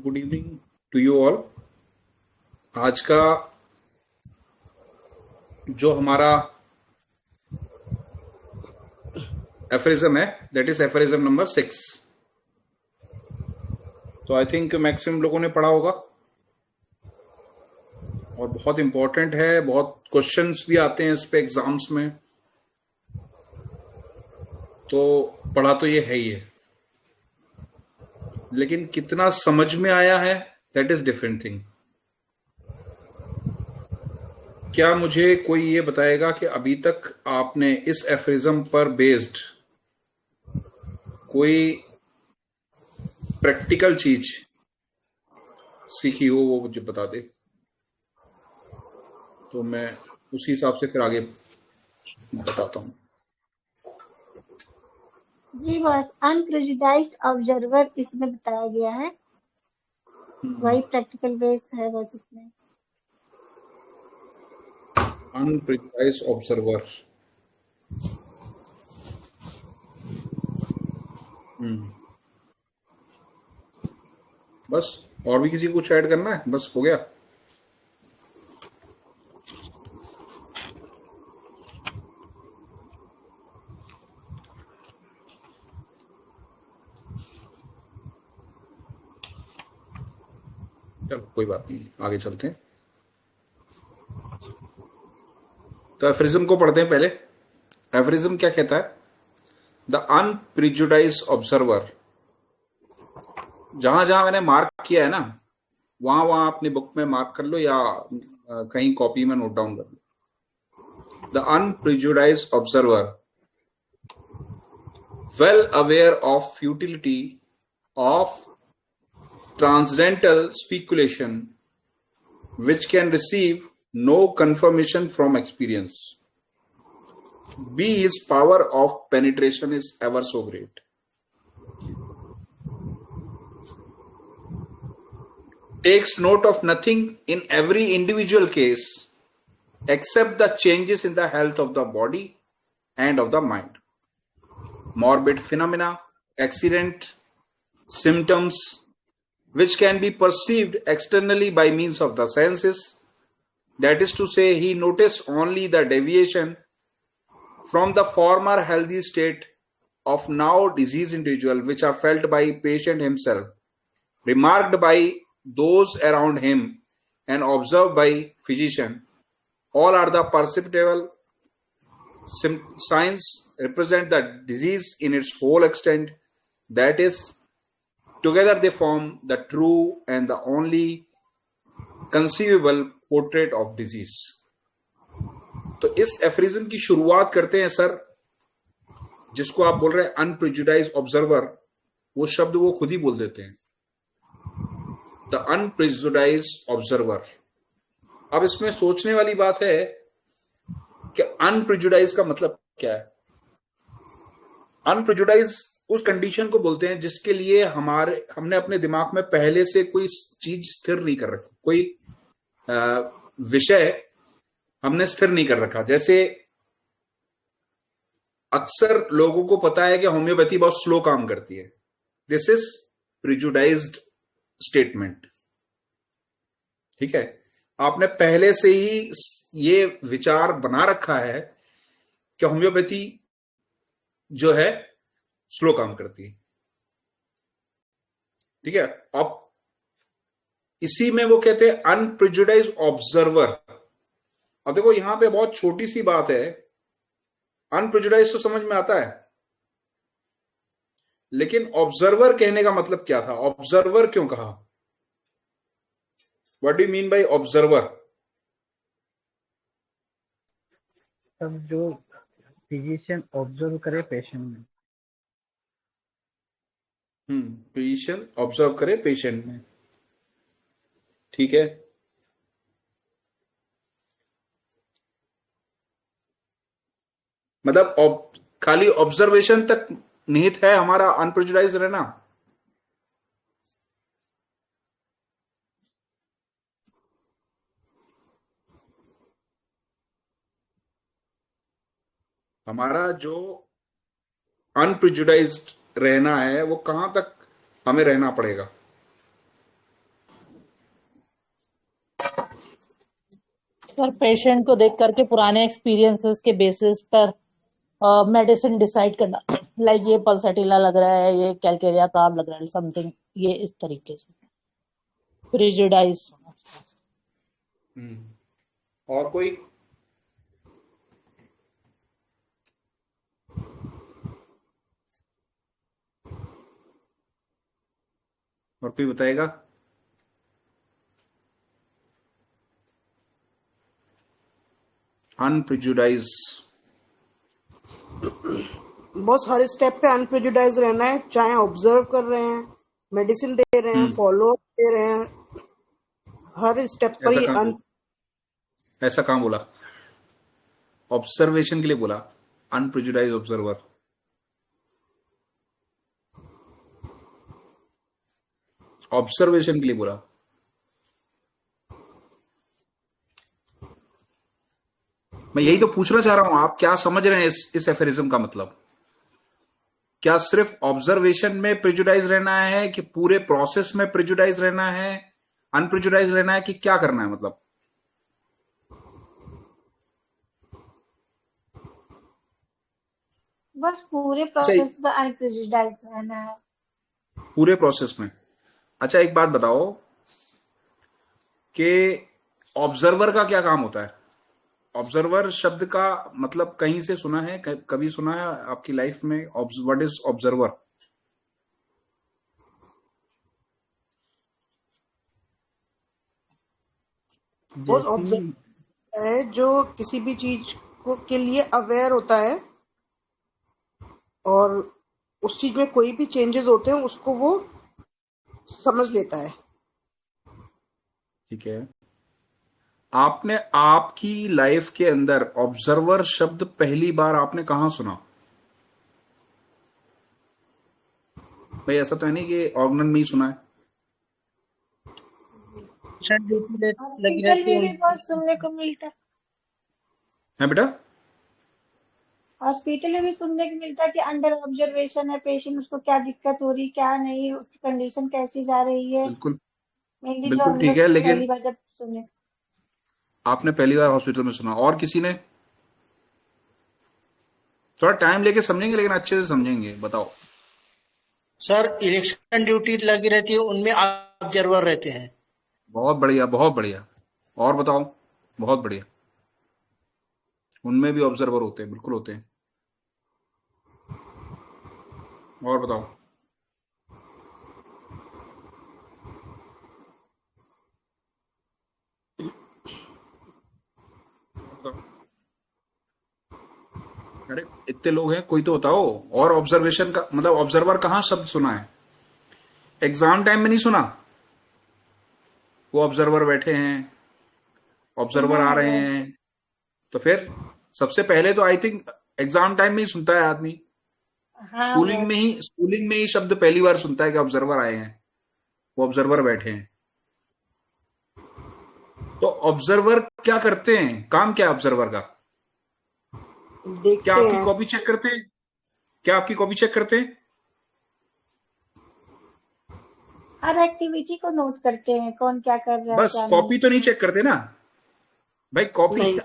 Good evening to you all. आज का जो हमारा एफरिज्म है, दैट इज एफरिज्म नंबर 6। तो आई थिंक मैक्सिमम लोगों ने पढ़ा होगा और बहुत इंपॉर्टेंट है। बहुत क्वेश्चंस भी आते हैं इस पे एग्जाम्स में, तो पढ़ा तो ये है ही है, लेकिन कितना समझ में आया है दैट इज डिफरेंट थिंग। क्या मुझे कोई ये बताएगा कि अभी तक आपने इस एफरिज्म पर बेस्ड कोई प्रैक्टिकल चीज सीखी हो, वो मुझे बता दे, तो मैं उसी हिसाब से फिर आगे बताता हूँ। जी बस अनप्रेजुडाइज्ड ऑब्जर्वर इसमें बताया गया है। वही प्रैक्टिकल बेस है बस इसमें। अनप्रिसाइज ऑब्जर्वर। बस, और भी किसी को कुछ ऐड करना है? बस हो गया। चलो कोई बात नहीं, आगे चलते हैं। तो एफरिज्म को पढ़ते हैं पहले। एफरिज्म क्या कहता है? The unprejudiced observer. जहां जहां मैंने मार्क किया है ना, वहां वहां अपनी बुक में मार्क कर लो या कहीं कॉपी में नोट डाउन कर लो। The unprejudiced observer, well aware of futility of transcendental speculation which can receive no confirmation from experience. B, his power of penetration is ever so great. Takes note of nothing in every individual case except the changes in the health of the body and of the mind. Morbid phenomena, accident, symptoms, which can be perceived externally by means of the senses. That is to say, he noticed only the deviation from the former healthy state of now diseased individual, which are felt by patient himself, remarked by those around him, and observed by physician. All are the perceptible signs represent the disease in its whole extent. That is, together they form the true and the only conceivable portrait of disease. तो इस aphorism की शुरुआत करते हैं sir, जिसको आप बोल रहे हैं अनप्रिजुडाइज ऑब्जर्वर, वो शब्द वो खुद ही बोल देते हैं, द अनप्रिजुडाइज ऑब्जर्वर। अब इसमें सोचने वाली बात है कि अनप्रिजुडाइज का मतलब क्या है। अनप्रिजुडाइज उस कंडीशन को बोलते हैं जिसके लिए हमने अपने दिमाग में पहले से कोई चीज स्थिर नहीं कर रखी, कोई विषय हमने स्थिर नहीं कर रखा। जैसे अक्सर लोगों को पता है कि होम्योपैथी बहुत स्लो काम करती है। This is prejudiced statement. ठीक है, आपने पहले से ही ये विचार बना रखा है कि होम्योपैथी जो है स्लो काम करती है। ठीक है, अब इसी में वो कहते हैं अनप्रिजुडाइज ऑब्जर्वर। अब देखो यहां पे बहुत छोटी सी बात है, अनप्रिजुडाइज तो समझ में आता है, लेकिन ऑब्जर्वर कहने का मतलब क्या था? ऑब्जर्वर क्यों कहा? What do you mean by observer? तब जो फिजिशियन ऑब्जर्व करे पेशेंट में। फिजिशियन ऑब्जर्व करे पेशेंट में। ठीक है, मतलब खाली ऑब्जर्वेशन तक निहित है हमारा अनप्रिजुडाइज रहना। हमारा जो अनप्रिजुडाइज्ड रहना है वो कहां तक हमें रहना पड़ेगा? सर पेशेंट को देख करके पुराने एक्सपीरियंसेस के बेसिस पर मेडिसिन डिसाइड करना लाइक ये पल्सैटिला लग रहा है, ये कैलकेरिया कार्ब लग रहा है, समथिंग ये इस तरीके से प्रिजुडाइज। और कोई? और कोई बताएगा? अनप्रिजुडाइज। बॉस हर स्टेप पे अनप्रेजुडाइज रहना है, चाहे ऑब्जर्व कर रहे हैं, मेडिसिन दे रहे हैं, फॉलो अप दे रहे हैं, हर स्टेप पर ऐसा ही कहाँ ऐसा कहाँ बोला? ऑब्जर्वेशन के लिए बोला, अनप्रिजुडाइज ऑब्जर्वर। ऑब्जर्वेशन के लिए बोला। मैं यही तो पूछना चाह रहा हूं, आप क्या समझ रहे हैं इस एफेरिज्म का मतलब? क्या सिर्फ ऑब्जर्वेशन में प्रिजुडाइज रहना है कि पूरे प्रोसेस में प्रिजुडाइज रहना है, अनप्रिजुडाइज रहना है, कि क्या करना है मतलब? बस पूरे अच्छा, प्रोसेस में अनप्रेजुडाइज रहना है। पूरे प्रोसेस में। अच्छा, एक बात बताओ कि ऑब्जर्वर का क्या काम होता है? ऑब्जर्वर शब्द का मतलब कहीं से सुना है, कभी सुना है आपकी लाइफ में? What is observer? बॉस जैसे ऑब्जर्व है जो किसी भी चीज को के लिए अवेयर होता है, और उस चीज में कोई भी चेंजेस होते हैं उसको वो समझ लेता है। ठीक है। आपने आपकी लाइफ के अंदर ऑब्जर्वर शब्द पहली बार आपने कहां सुना? भाई ऐसा तो है नहीं कि ऑर्गन में ही सुना है। ड्यूटी लगी हॉस्पिटल रहती में है भी बहुत सुनने को मिलता है। है बेटा? हॉस्पिटल में भी सुनने को मिलता है कि अंडर ऑब्जर्वेशन है पेशेंट, उसको क्या दिक्कत हो रही, क्या नहीं, उसकी कंडीशन कैसी जा रही है। बिल्कुल। मेनली जो बिल्कुल हम ठीक लोग है, लेकिन पहली बार जब सुने। आपने पहली बार हॉस्पिटल में सुना, और किसी ने? थोड़ा टाइम लेके समझेंगे, लेकिन अच्छे से समझेंगे, बताओ। सर इलेक्शन ड्यूटी लगी रहती है, उनमें ऑब्जर्वर रहते हैं। बहुत बढ़िया, बहुत बढ़िया। और बताओ। बहुत बढ़िया। उनमें भी ऑब्जर्वर होते हैं, बिल्कुल होते हैं। और बताओ। बताओ। अरे इतने लोग हैं, कोई तो बताओ। और ऑब्जर्वेशन का मतलब ऑब्जर्वर कहाँ शब्द सुना है? एग्जाम टाइम में नहीं सुना? वो ऑब्जर्वर बैठे हैं, सुना ऑब्जर्वर आ है रहे बस। हैं। तो फिर सबसे पहले तो आई थिंक एग्जाम टाइम में ही सुनता है आदमी। हाँ बस। स्कूलिंग में ही शब्द पहली बार सुनता है कि ऑब्जर्वर आए हैं, वो ऑब्जर्वर बैठे हैं। तो ऑब्जर्वर क्या करते हैं? काम क्या है ऑब्जर्वर का? क्या देखते आपकी हैं। कॉपी चेक करते हैं? क्या आपकी कॉपी चेक करते हैं? हर एक्टिविटी को नोट करते हैं, कौन क्या कर रहा है बस क्या नहीं। कॉपी तो नहीं चेक करते ना भाई, कॉपी नहीं,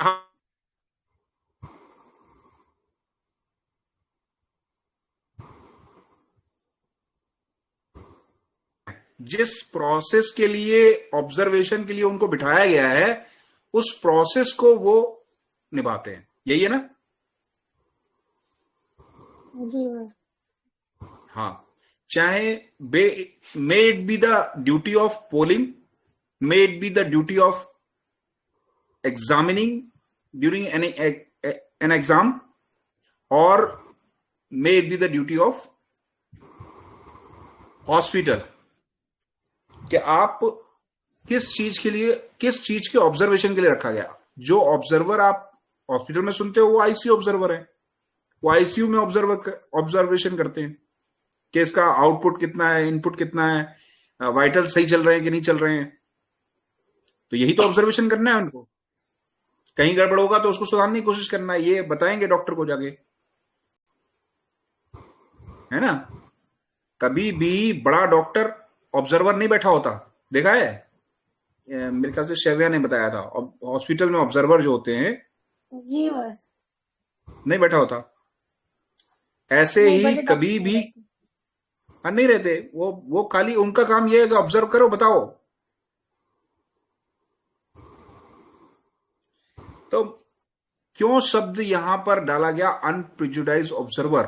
जिस प्रोसेस के लिए, ऑब्जर्वेशन के लिए उनको बिठाया गया है, उस प्रोसेस को वो निभाते हैं, यही है ना? जी बस। हाँ। चाहे may it be the duty of polling, may it be the duty of examining during an exam, और may it be the duty of hospital, कि आप किस चीज के लिए, किस चीज के ऑब्जर्वेशन के लिए रखा गया। जो ऑब्जर्वर आप हॉस्पिटल में सुनते हो वो आईसीयू ऑब्जर्वर है। वो आईसीयू में ऑब्जर्वेशन करते हैं कि इसका आउटपुट कितना है, इनपुट कितना है, वाइटल सही चल रहे हैं कि नहीं चल रहे हैं। तो यही तो ऑब्जर्वेशन करना है उनको। कहीं गड़बड़ होगा तो उसको सुधारने की कोशिश करना है, ये बताएंगे डॉक्टर को जाके, है ना? कभी भी बड़ा डॉक्टर ऑब्जर्वर नहीं बैठा होता, देखा है? मेरे ख्याल से शैव्या ने बताया था, हॉस्पिटल में ऑब्जर्वर जो होते हैं जी बस। नहीं बैठा होता, ऐसे नहीं, ही बड़े कभी डॉक्टर नहीं भी रहते। नहीं रहते, वो खाली उनका काम ये है कि ऑब्जर्व करो, बताओ। तो क्यों शब्द यहां पर डाला गया अनप्रिजुडाइज ऑब्जर्वर?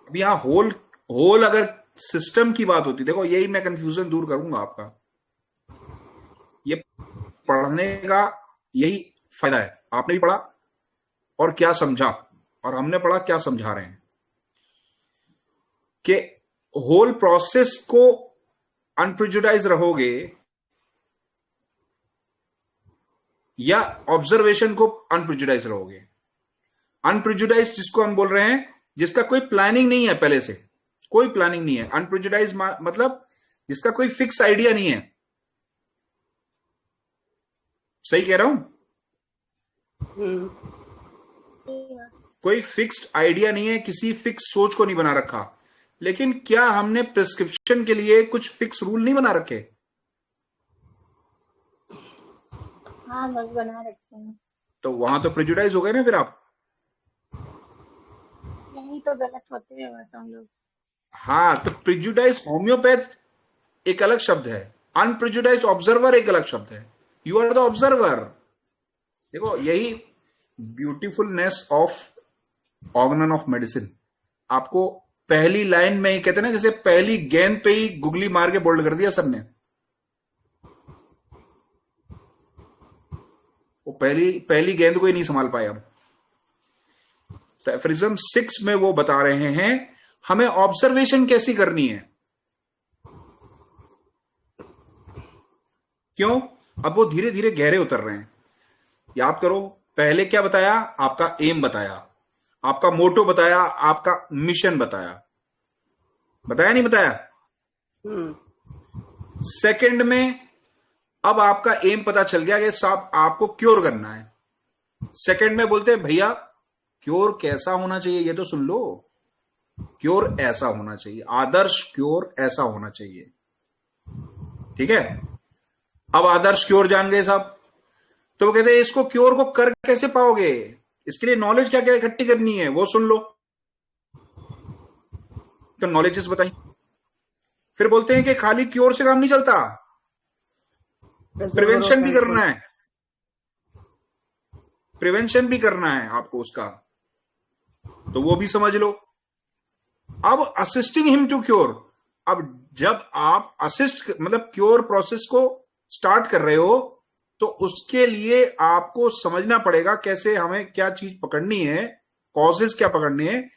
अब यहां होल होल अगर सिस्टम की बात होती, देखो यही मैं कंफ्यूजन दूर करूंगा आपका, ये पढ़ने का यही फायदा है। आपने भी पढ़ा और क्या समझा, और हमने पढ़ा क्या समझा रहे हैं, कि होल प्रोसेस को अनप्रिजुडाइज रहोगे या ऑब्जर्वेशन को अनप्रिजुडाइज रहोगे। अनप्रिजुडाइज जिसको हम बोल रहे हैं, जिसका कोई प्लानिंग नहीं है, पहले से कोई प्लानिंग नहीं है। अनप्रिजुडाइज मतलब जिसका कोई फिक्स आइडिया नहीं है। सही कह रहा हूं? कोई फिक्स्ड आइडिया नहीं है, किसी फिक्स सोच को नहीं बना रखा। लेकिन क्या हमने प्रिस्क्रिप्शन के लिए कुछ फिक्स रूल नहीं बना रखे? हाँ बस बना रखे हैं। तो वहां तो प्रिजुडाइज हो गए ना फिर आप। यही तो गलत होते हैं बस हम लोग। हाँ, तो प्रिजुडाइज होम्योपैथ एक अलग शब्द है, अनप्रिजुडाइज ऑब्जर्वर एक अलग शब्द है। You are the observer. देखो यही beautifulness of organ of medicine. आपको पहली लाइन में ही कहते हैं ना, जैसे पहली गेंद पे ही गुगली मार के बोल्ड कर दिया सर ने। वो पहली पहली गेंद को ही नहीं संभाल पाए हम। तो एफरिज्म 6 में वो बता रहे हैं हमें ऑब्जर्वेशन कैसी करनी है। क्यों? अब वो धीरे धीरे गहरे उतर रहे हैं। याद करो, पहले क्या बताया? आपका एम बताया, आपका मोटो बताया, आपका मिशन बताया। बताया नहीं बताया? सेकंड में अब आपका एम पता चल गया कि साहब आपको क्योर करना है। सेकंड में बोलते हैं भैया क्योर कैसा होना चाहिए, ये तो सुन लो। क्योर ऐसा होना चाहिए, आदर्श क्योर ऐसा होना चाहिए। ठीक है, अब आदर्श क्योर जान गए साहब, तो वो कहते हैं इसको क्योर को कर कैसे पाओगे, इसके लिए नॉलेज क्या क्या इकट्ठी करनी है वो सुन लो। तो नॉलेजेस बताई। फिर बोलते हैं कि खाली क्योर से काम नहीं चलता, प्रिवेंशन भी करना है। प्रिवेंशन भी करना है आपको उसका, तो वो भी समझ लो। अब असिस्टिंग हिम टू क्योर, अब जब आप असिस्ट मतलब क्योर प्रोसेस को स्टार्ट कर रहे हो, तो उसके लिए आपको समझना पड़ेगा कैसे हमें क्या चीज पकड़नी है, कॉजेस क्या पकड़ने हैं,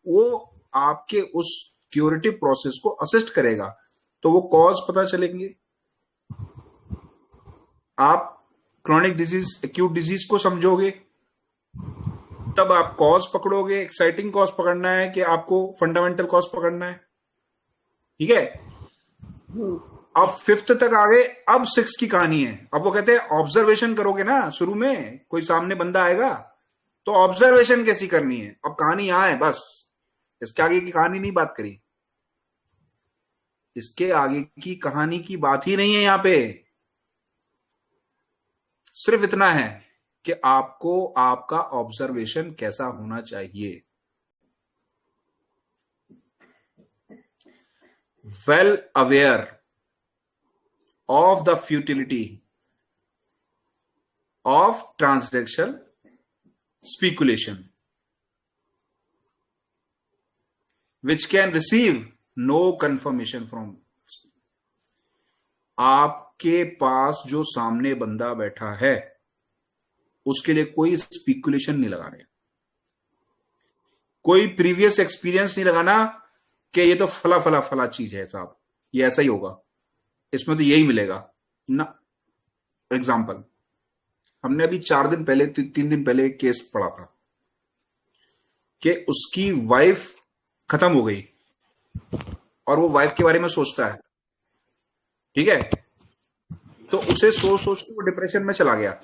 वो आपके उस क्योरेटिव प्रोसेस को असिस्ट करेगा। तो वो कॉज पता चलेंगे, आप क्रॉनिक डिजीज एक्यूट डिजीज को समझोगे, तब आप कॉज पकड़ोगे। एक्साइटिंग कॉज पकड़ना है कि आपको फंडामेंटल कॉज पकड़ना है। ठीक है, अब 5th तक आ गए, अब 6 की कहानी है। अब वो कहते हैं ऑब्जर्वेशन करोगे ना, शुरू में कोई सामने बंदा आएगा तो ऑब्जर्वेशन कैसी करनी है। अब कहानी यहां है बस, इसके आगे की कहानी नहीं बात करी, इसके आगे की कहानी की बात ही नहीं है यहां पे। सिर्फ इतना है कि आपको आपका ऑब्जर्वेशन कैसा होना चाहिए। Well aware of the futility of transactional speculation which can receive no confirmation from। आपके पास जो सामने बंदा बैठा है उसके लिए कोई स्पीकुलेशन नहीं लगा रहे, कोई प्रीवियस एक्सपीरियंस नहीं लगाना कि ये तो फला फला फला चीज है साहब, ये ऐसा ही होगा, इसमें तो यही मिलेगा ना। एग्जाम्पल, हमने अभी 4 दिन पहले 3 दिन पहले एक केस पढ़ा था कि उसकी वाइफ खत्म हो गई और वो वाइफ के बारे में सोचता है। ठीक है, तो उसे सोच सोच के वो डिप्रेशन में चला गया।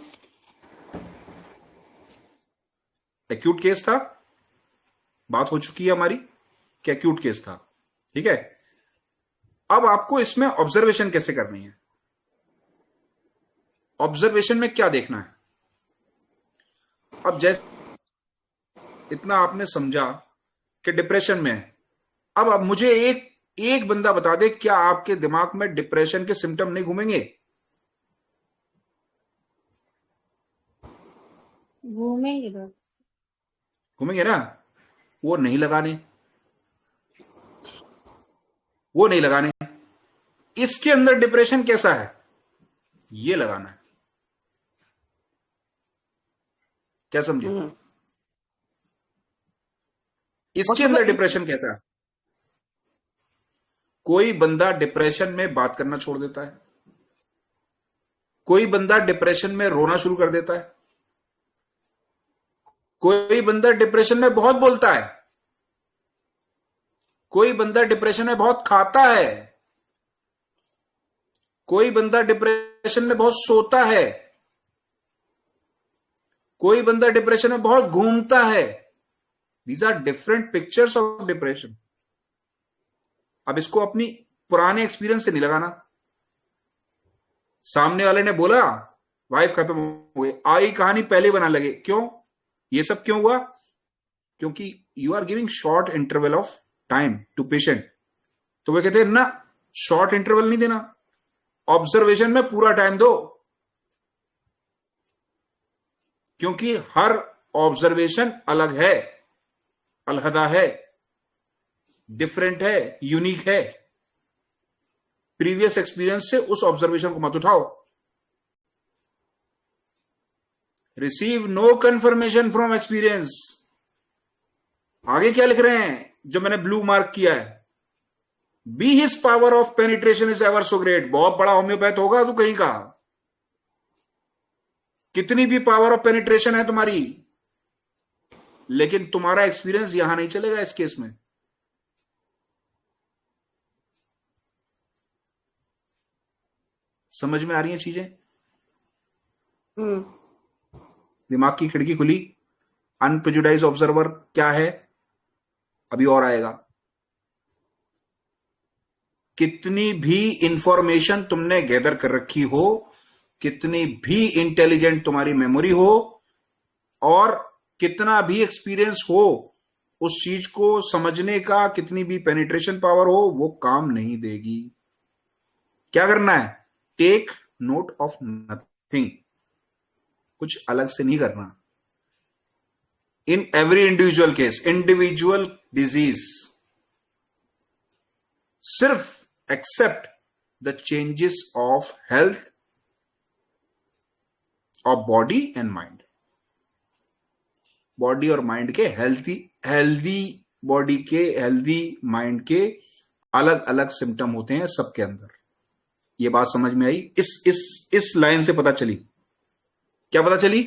एक्यूट केस था, बात हो चुकी है हमारी कि एक्यूट केस था। ठीक है, अब आपको इसमें ऑब्जर्वेशन कैसे करनी है, ऑब्जर्वेशन में क्या देखना है। अब जैसे इतना आपने समझा कि डिप्रेशन में है, अब मुझे एक बंदा बता दे, क्या आपके दिमाग में डिप्रेशन के सिम्टम नहीं घूमेंगे? घूमेंगे बस। घूमेंगे ना। वो नहीं लगाने, वो नहीं लगाने। इसके अंदर डिप्रेशन कैसा है ये लगाना है। क्या समझे? इसके अंदर डिप्रेशन कैसा है? कोई बंदा डिप्रेशन में बात करना छोड़ देता है, कोई बंदा डिप्रेशन में रोना शुरू कर देता है, कोई बंदा डिप्रेशन में बहुत बोलता है, कोई बंदा डिप्रेशन में बहुत खाता है, कोई बंदा डिप्रेशन में बहुत सोता है, कोई बंदा डिप्रेशन में बहुत घूमता है। These are different pictures of depression. अब इसको अपनी पुराने एक्सपीरियंस से नहीं लगाना। सामने वाले ने बोला वाइफ खत्म हो गई, आई कहानी पहले बना लगे। क्यों? ये सब क्यों हुआ? क्योंकि you are giving short interval of time to patient. तो वे कहते हैं ना, शॉर्ट इंटरवल नहीं देना, ऑब्जर्वेशन में पूरा टाइम दो, क्योंकि हर ऑब्जर्वेशन अलग है, अलहदा है, डिफरेंट है, यूनिक है। प्रीवियस एक्सपीरियंस से उस ऑब्जर्वेशन को मत उठाओ। Receive no confirmation from experience. आगे क्या लिख रहे हैं जो मैंने ब्लू मार्क किया है? Be his power of penetration is ever so great. बहुत बड़ा होम्योपैथ होगा तू कहीं का, कितनी भी पावर ऑफ पेनिट्रेशन है तुम्हारी, लेकिन तुम्हारा एक्सपीरियंस यहां नहीं चलेगा इस केस में। समझ में आ रही हैं चीजें? दिमाग की खिड़की खुली। अनप्रेजुडाइज ऑब्जर्वर क्या है अभी और आएगा। कितनी भी इंफॉर्मेशन तुमने गैदर कर रखी हो, कितनी भी इंटेलिजेंट तुम्हारी मेमोरी हो, और कितना भी एक्सपीरियंस हो उस चीज को समझने का, कितनी भी पेनिट्रेशन पावर हो, वो काम नहीं देगी। क्या करना है? Take note of nothing. कुछ अलग से नहीं करना। In every individual case, individual disease, सिर्फ accept the changes of health of body and mind. Body और माइंड के हेल्दी बॉडी के, हेल्दी माइंड के अलग अलग सिम्टम होते हैं सबके अंदर। ये बात समझ में आई? इस लाइन से पता चली। क्या पता चली?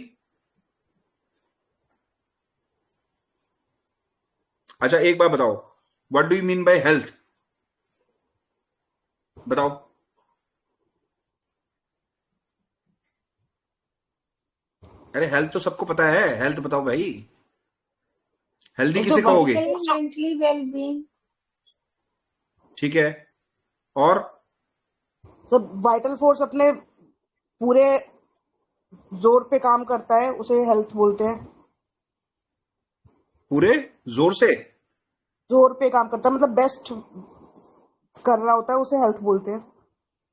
अच्छा एक बात बताओ, what do you mean by health? बताओ। अरे हेल्थ तो सबको पता है, हेल्थ बताओ भाई। हेल्दी किसे कहोगे? Mentally wellbeing. ठीक है, और सर वाइटल फोर्स अपने पूरे जोर पे काम करता है, उसे हेल्थ बोलते हैं। पूरे जोर से? जोर पे काम करता है मतलब बेस्ट कर रहा होता है, उसे हेल्थ बोलते हैं।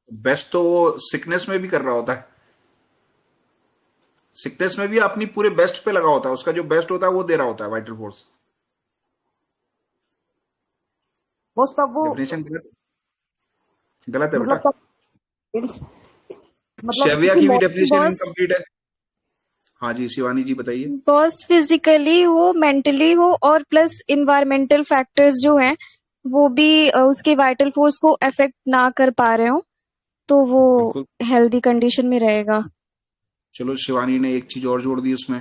बेस्ट तो वो सिकनेस में भी कर रहा होता है। सिकनेस में भी अपनी पूरे बेस्ट पे लगा होता है, उसका जो बेस्ट होता है वो दे रहा होता है वाइटल फोर्स। बस तब वो डेफिनेशन गलत है बेटा। मतलब मतलब शेविया किसी की भी मॉडर्न डेफिनेशन बॉस इनकम्प्लीट है। हाँ जी शिवानी जी बताइए। बॉस फिजिकली हो, मेंटली हो और प्लस इन्वायरमेंटल फैक्टर्स जो हैं वो भी उसके वाइटल फोर्स को अफेक्ट ना कर पा रहे हो, तो वो बिल्कुल। हेल्दी कंडीशन में रहेगा। चलो शिवानी ने एक चीज और जोड़ दी उसमें।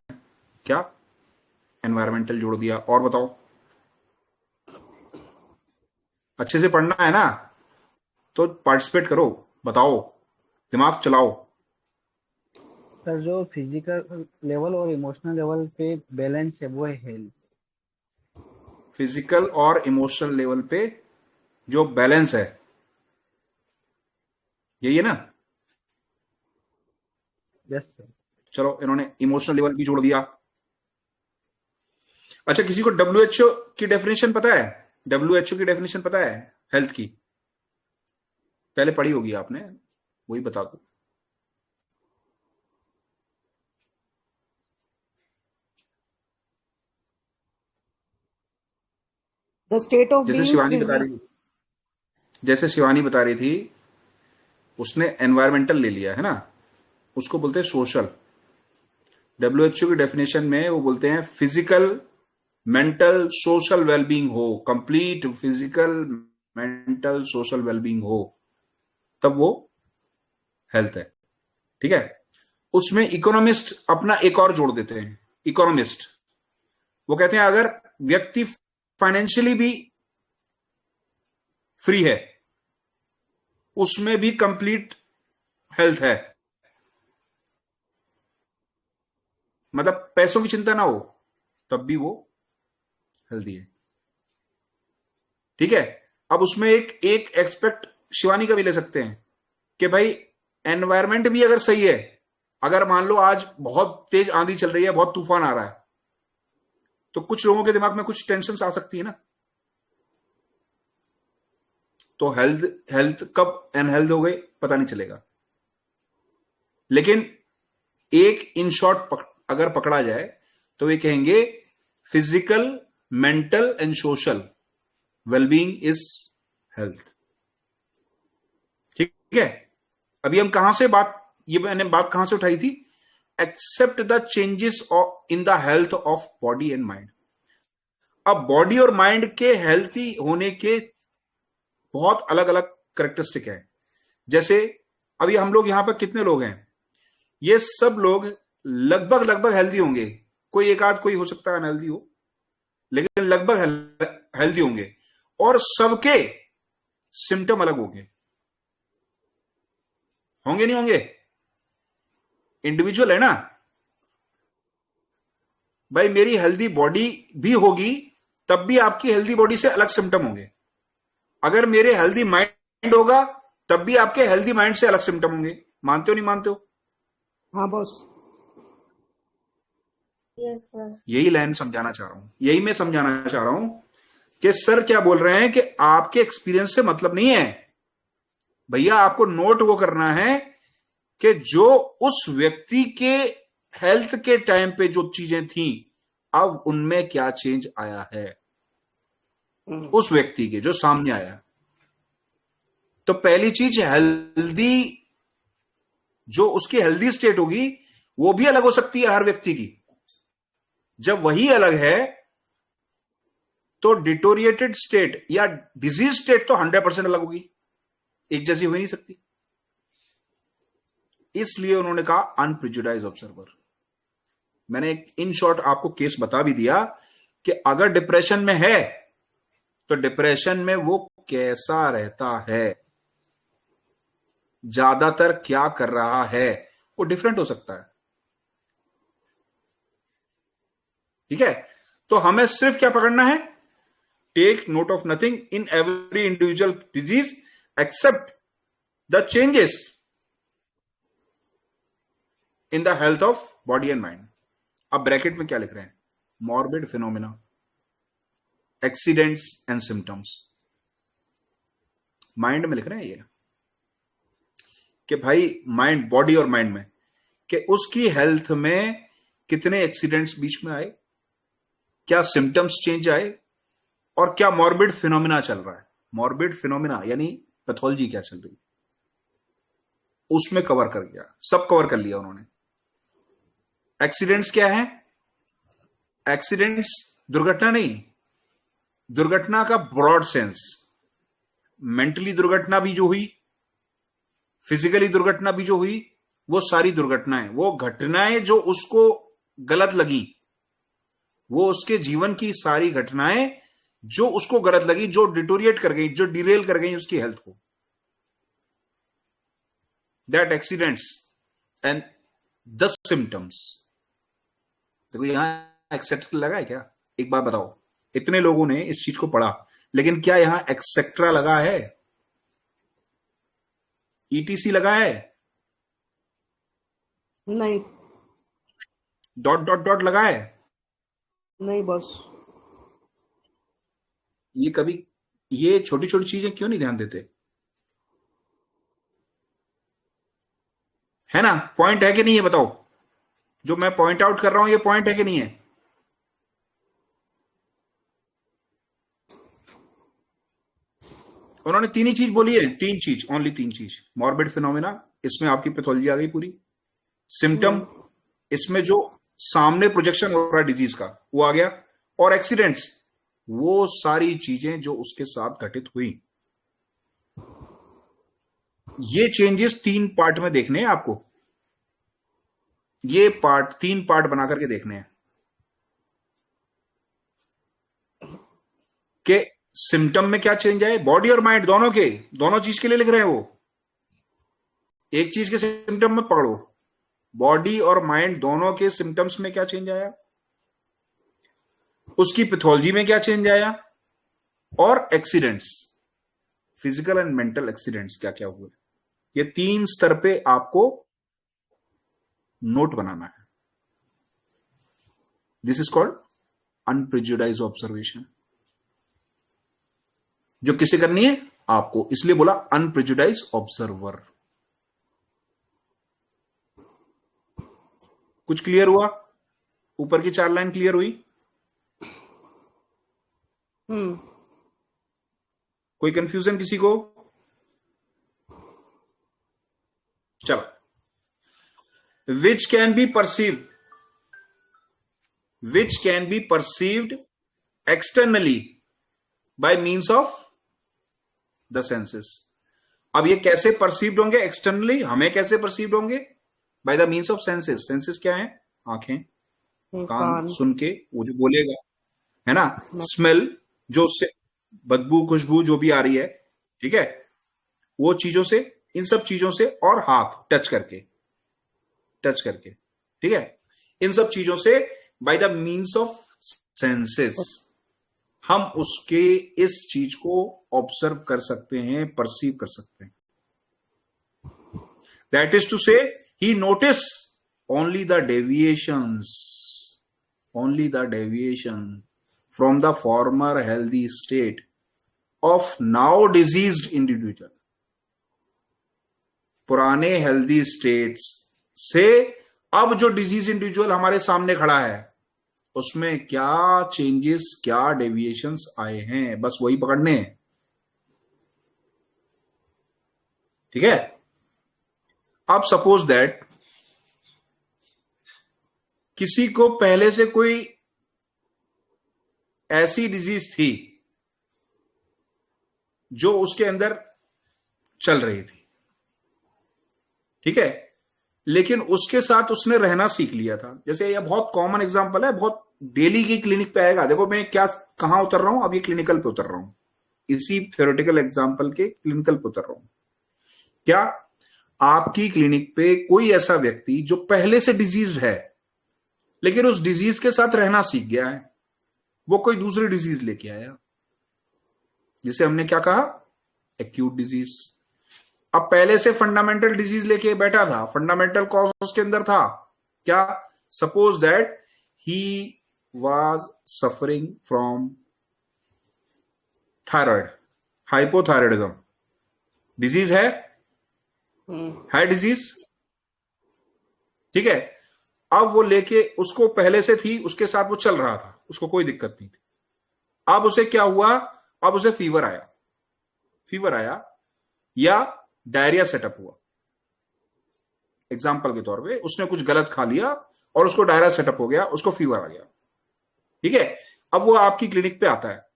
क्या? एनवायरमेंटल जोड़ दिया। और बताओ। अच्छे से पढ़ना है ना, तो पार्टिसिपेट करो, बताओ, दिमाग चलाओ। सर जो फिजिकल लेवल और इमोशनल लेवल पे बैलेंस है वो है हेल्थ। फिजिकल और इमोशनल लेवल पे जो बैलेंस है यही है ना? Yes sir. चलो, इन्होंने इमोशनल लेवल भी जोड़ दिया। अच्छा, किसी को डब्ल्यूएचओ की डेफिनेशन पता है? डब्ल्यूएचओ की डेफिनेशन पता है हेल्थ की? पहले पढ़ी होगी आपने, वही बता दो। द स्टेट ऑफ जैसे बीइंग शिवानी बता रही थी, जैसे शिवानी बता रही थी, उसने एनवायरमेंटल ले लिया है ना, उसको बोलते हैं सोशल। डब्ल्यूएचओ की डेफिनेशन में वो बोलते हैं फिजिकल, मेंटल, सोशल वेलबींग हो, complete physical, mental, social wellbeing हो, तब वो हेल्थ है। ठीक है? उसमें इकोनॉमिस्ट अपना एक और जोड़ देते हैं। इकोनॉमिस्ट वो कहते हैं अगर व्यक्ति फाइनेंशियली भी फ्री है, उसमें भी कंप्लीट हेल्थ है, मतलब पैसों की चिंता ना हो, तब भी वो हेल्दी है। ठीक है? अब उसमें एक एक एक्सपेक्ट शिवानी का भी ले सकते हैं कि भाई एनवायरमेंट भी अगर सही है, अगर मान लो आज बहुत तेज आंधी चल रही है, बहुत तूफान आ रहा है, तो कुछ लोगों के दिमाग में कुछ टेंशन आ सकती है ना, तो हेल्थ हेल्थ कब अनहेल्थ हो गई पता नहीं चलेगा। लेकिन एक इन शॉर्ट अगर पकड़ा जाए तो वे कहेंगे physical, mental and social wellbeing is health. ठीक है? अभी हम कहां से बात, ये मैंने बात कहां से उठाई थी? Accept the changes in the health of body and mind. अब बॉडी और माइंड के हेल्थी होने के बहुत अलग अलग करेक्टरिस्टिक है। जैसे अभी हम लोग यहां पर कितने लोग हैं? ये सब लोग लगभग लगभग हेल्दी होंगे, कोई एक आध कोई हो सकता है अनहेल्दी हो, लेकिन लगभग हेल्दी होंगे, और सबके सिम्टम अलग होंगे। होंगे नहीं होंगे? इंडिविजुअल है ना भाई। मेरी हेल्दी बॉडी भी होगी, तब भी आपकी हेल्दी बॉडी से अलग सिम्टम होंगे। अगर मेरे हेल्दी माइंड होगा, तब भी आपके हेल्दी माइंड से अलग सिम्टम होंगे। मानते हो नहीं मानते हो? हाँ बॉस। Yes boss. यही लाइन समझाना चाह रहा हूं, यही मैं समझाना चाह रहा हूं कि सर क्या बोल रहे हैं कि आपके एक्सपीरियंस से मतलब नहीं है भैया, आपको नोट वो करना है कि जो उस व्यक्ति के हेल्थ के टाइम पे जो चीजें थी, अब उनमें क्या चेंज आया है, उस व्यक्ति के जो सामने आया। तो पहली चीज हेल्दी, जो उसकी हेल्दी स्टेट होगी वो भी अलग हो सकती है हर व्यक्ति की। जब वही अलग है तो डिटोरिएटेड स्टेट या डिजीज स्टेट तो 100% अलग होगी, एक जैसी हो ही नहीं सकती। इसलिए उन्होंने कहा अनप्रिजुडाइज ऑब्जर्वर। मैंने एक इन शॉर्ट आपको केस बता भी दिया कि अगर डिप्रेशन में है तो डिप्रेशन में वो कैसा रहता है, ज्यादातर क्या कर रहा है, वो डिफरेंट हो सकता है। ठीक है? तो हमें सिर्फ क्या पकड़ना है? Take note of nothing in every individual disease except the changes in the health of body and mind. अब ब्रैकेट में क्या लिख रहे हैं? Morbid phenomena, accidents and symptoms. Mind में लिख रहे हैं ये कि भाई माइंड, बॉडी और माइंड में, कि उसकी हेल्थ में कितने एक्सीडेंट्स बीच में आए, क्या सिम्टम्स चेंज आए, और क्या मॉर्बिड फिनोमिना चल रहा है। मॉर्बिड फिनोमिना यानी पैथोलॉजी क्या चल रही, उसमें कवर कर गया, सब कवर कर लिया उन्होंने। एक्सीडेंट्स क्या है? एक्सीडेंट्स दुर्घटना नहीं, दुर्घटना का ब्रॉड सेंस, मेंटली दुर्घटना भी जो हुई, फिजिकली दुर्घटना भी जो हुई, वो सारी दुर्घटनाएं, वो घटनाएं जो उसको गलत लगी, वो उसके जीवन की सारी घटनाएं जो उसको गलत लगी, जो डिटोरिएट कर गई, जो डिरेल कर गई उसकी हेल्थ को, that accidents and the symptoms. देखो यहां एक्सेट्रा लगा है क्या? एक बात बताओ, इतने लोगों ने इस चीज को पढ़ा, लेकिन क्या यहां एक्सेट्रा लगा है? ETC लगा है, नहीं डॉट डॉट डॉट लगा है, नहीं बस। ये कभी ये छोटी छोटी चीजें क्यों नहीं ध्यान देते? है ना? पॉइंट है कि नहीं है बताओ? जो मैं पॉइंट आउट कर रहा हूं ये पॉइंट है कि नहीं है? उन्होंने तीन ही चीज बोली है, तीन चीज, ओनली तीन चीज। मॉर्बिड फिनोमेना, इसमें आपकी पैथोलॉजी आ गई पूरी। सिम्टम, इसमें जो सामने प्रोजेक्शन हो रहा है डिजीज का वो आ गया। और एक्सीडेंट्स, वो सारी चीजें जो उसके साथ घटित हुई। ये चेंजेस तीन पार्ट में देखने हैं आपको। ये पार्ट तीन पार्ट बना करके देखने हैं कि सिम्टम में क्या चेंज आए, बॉडी और माइंड दोनों के, दोनों चीज के लिए लिख रहे हैं वो। एक चीज के सिम्टम में पकड़ो, बॉडी और माइंड दोनों के सिम्टम्स में क्या चेंज आया, उसकी पैथोलॉजी में क्या चेंज आया, और accidents, physical and mental accidents क्या क्या हुए। ये तीन स्तर पे आपको नोट बनाना है। This is called unprejudiced observation. जो किसे करनी है? आपको, इसलिए बोला अनप्रेजुडाइज्ड ऑब्जर्वर। कुछ क्लियर हुआ? ऊपर की 4 लाइन क्लियर हुई? कोई कंफ्यूजन किसी को? चलो, which can be perceived externally bye means of the senses. अब ये कैसे परसीव्ड होंगे एक्सटर्नली? हमें कैसे परसीव्ड होंगे? By the means of senses. Senses क्या है? आंखें, कान, सुन के वो जो बोलेगा, है ना। स्मेल, जो उससे बदबू खुशबू जो भी आ रही है, ठीक है, वो चीजों से, इन सब चीजों से, और हाथ टच करके, ठीक है, इन सब चीजों से by the means of senses हम उसके इस चीज को ऑब्जर्व कर सकते हैं, परसीव कर सकते हैं। दैट इज टू से ही notice only the deviations from the former healthy state of now diseased individual। पुराने हेल्दी स्टेट्स से अब जो डिजीज इंडिविजुअल हमारे सामने खड़ा है उसमें क्या चेंजेस, क्या डेविएशंस आए हैं, बस वही पकड़ने हैं। ठीक है। अब सपोज दैट किसी को पहले से कोई ऐसी डिजीज थी जो उसके अंदर चल रही थी, ठीक है, लेकिन उसके साथ उसने रहना सीख लिया था। जैसे ये बहुत कॉमन एग्जांपल है, बहुत डेली की क्लिनिक पे आएगा। देखो मैं क्या कहां उतर रहा हूं, अब ये क्लिनिकल पे उतर रहा हूं, इसी थ्योरेटिकल एग्जांपल के क्लिनिकल पे उतर रहा हूं। क्या आपकी क्लिनिक पे कोई ऐसा व्यक्ति जो पहले से डिजीज्ड है लेकिन उस डिजीज के साथ रहना सीख गया है, वो कोई दूसरी डिजीज लेके आया, जिसे हमने क्या कहा, एक्यूट डिजीज। अब पहले से फंडामेंटल डिजीज लेके बैठा था, फंडामेंटल कॉज उसके अंदर था क्या, suppose that he was suffering from thyroid, hypothyroidism disease है डिजीज, ठीक है। अब वो लेके, उसको पहले से थी, उसके साथ वो चल रहा था, उसको कोई दिक्कत नहीं थी। अब उसे क्या हुआ, अब उसे फीवर आया या डायरिया सेटअप हुआ, एग्जाम्पल के तौर पे उसने कुछ गलत खा लिया और उसको डायरिया सेटअप हो गया, उसको फीवर आ गया, ठीक है। अब वो आपकी क्लिनिक पे आता है।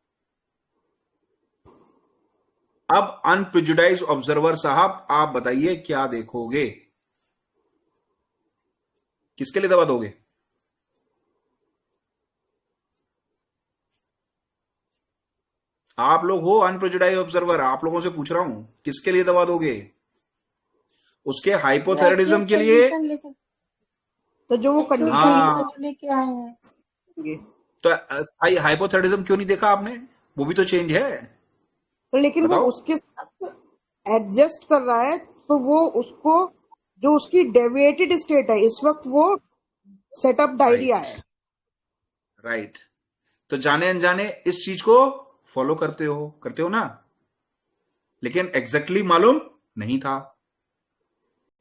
अब अनप्रेजुडाइज्ड ऑब्जर्वर साहब आप बताइए क्या देखोगे, किसके लिए दवा दोगे? आप लोग हो अनप्रेजुडाइज्ड ऑब्जर्वर, आप लोगों से पूछ रहा हूं, किसके लिए दवा दोगे? उसके हाइपोथायराइडिज्म के लिए? तो जो वो कंडीशन लेके आए हैं, तो हाइपोथायराइडिज्म क्यों नहीं देखा आपने? वो भी तो चेंज है। लेकिन वो बताओ। उसके साथ एडजस्ट कर रहा है तो वो उसको जो उसकी डेविएटेड स्टेट है इस वक्त वो सेटअप डायरिया है। राइट। तो जाने अनजाने इस चीज को फॉलो करते हो ना, लेकिन एग्जैक्टली मालूम नहीं था।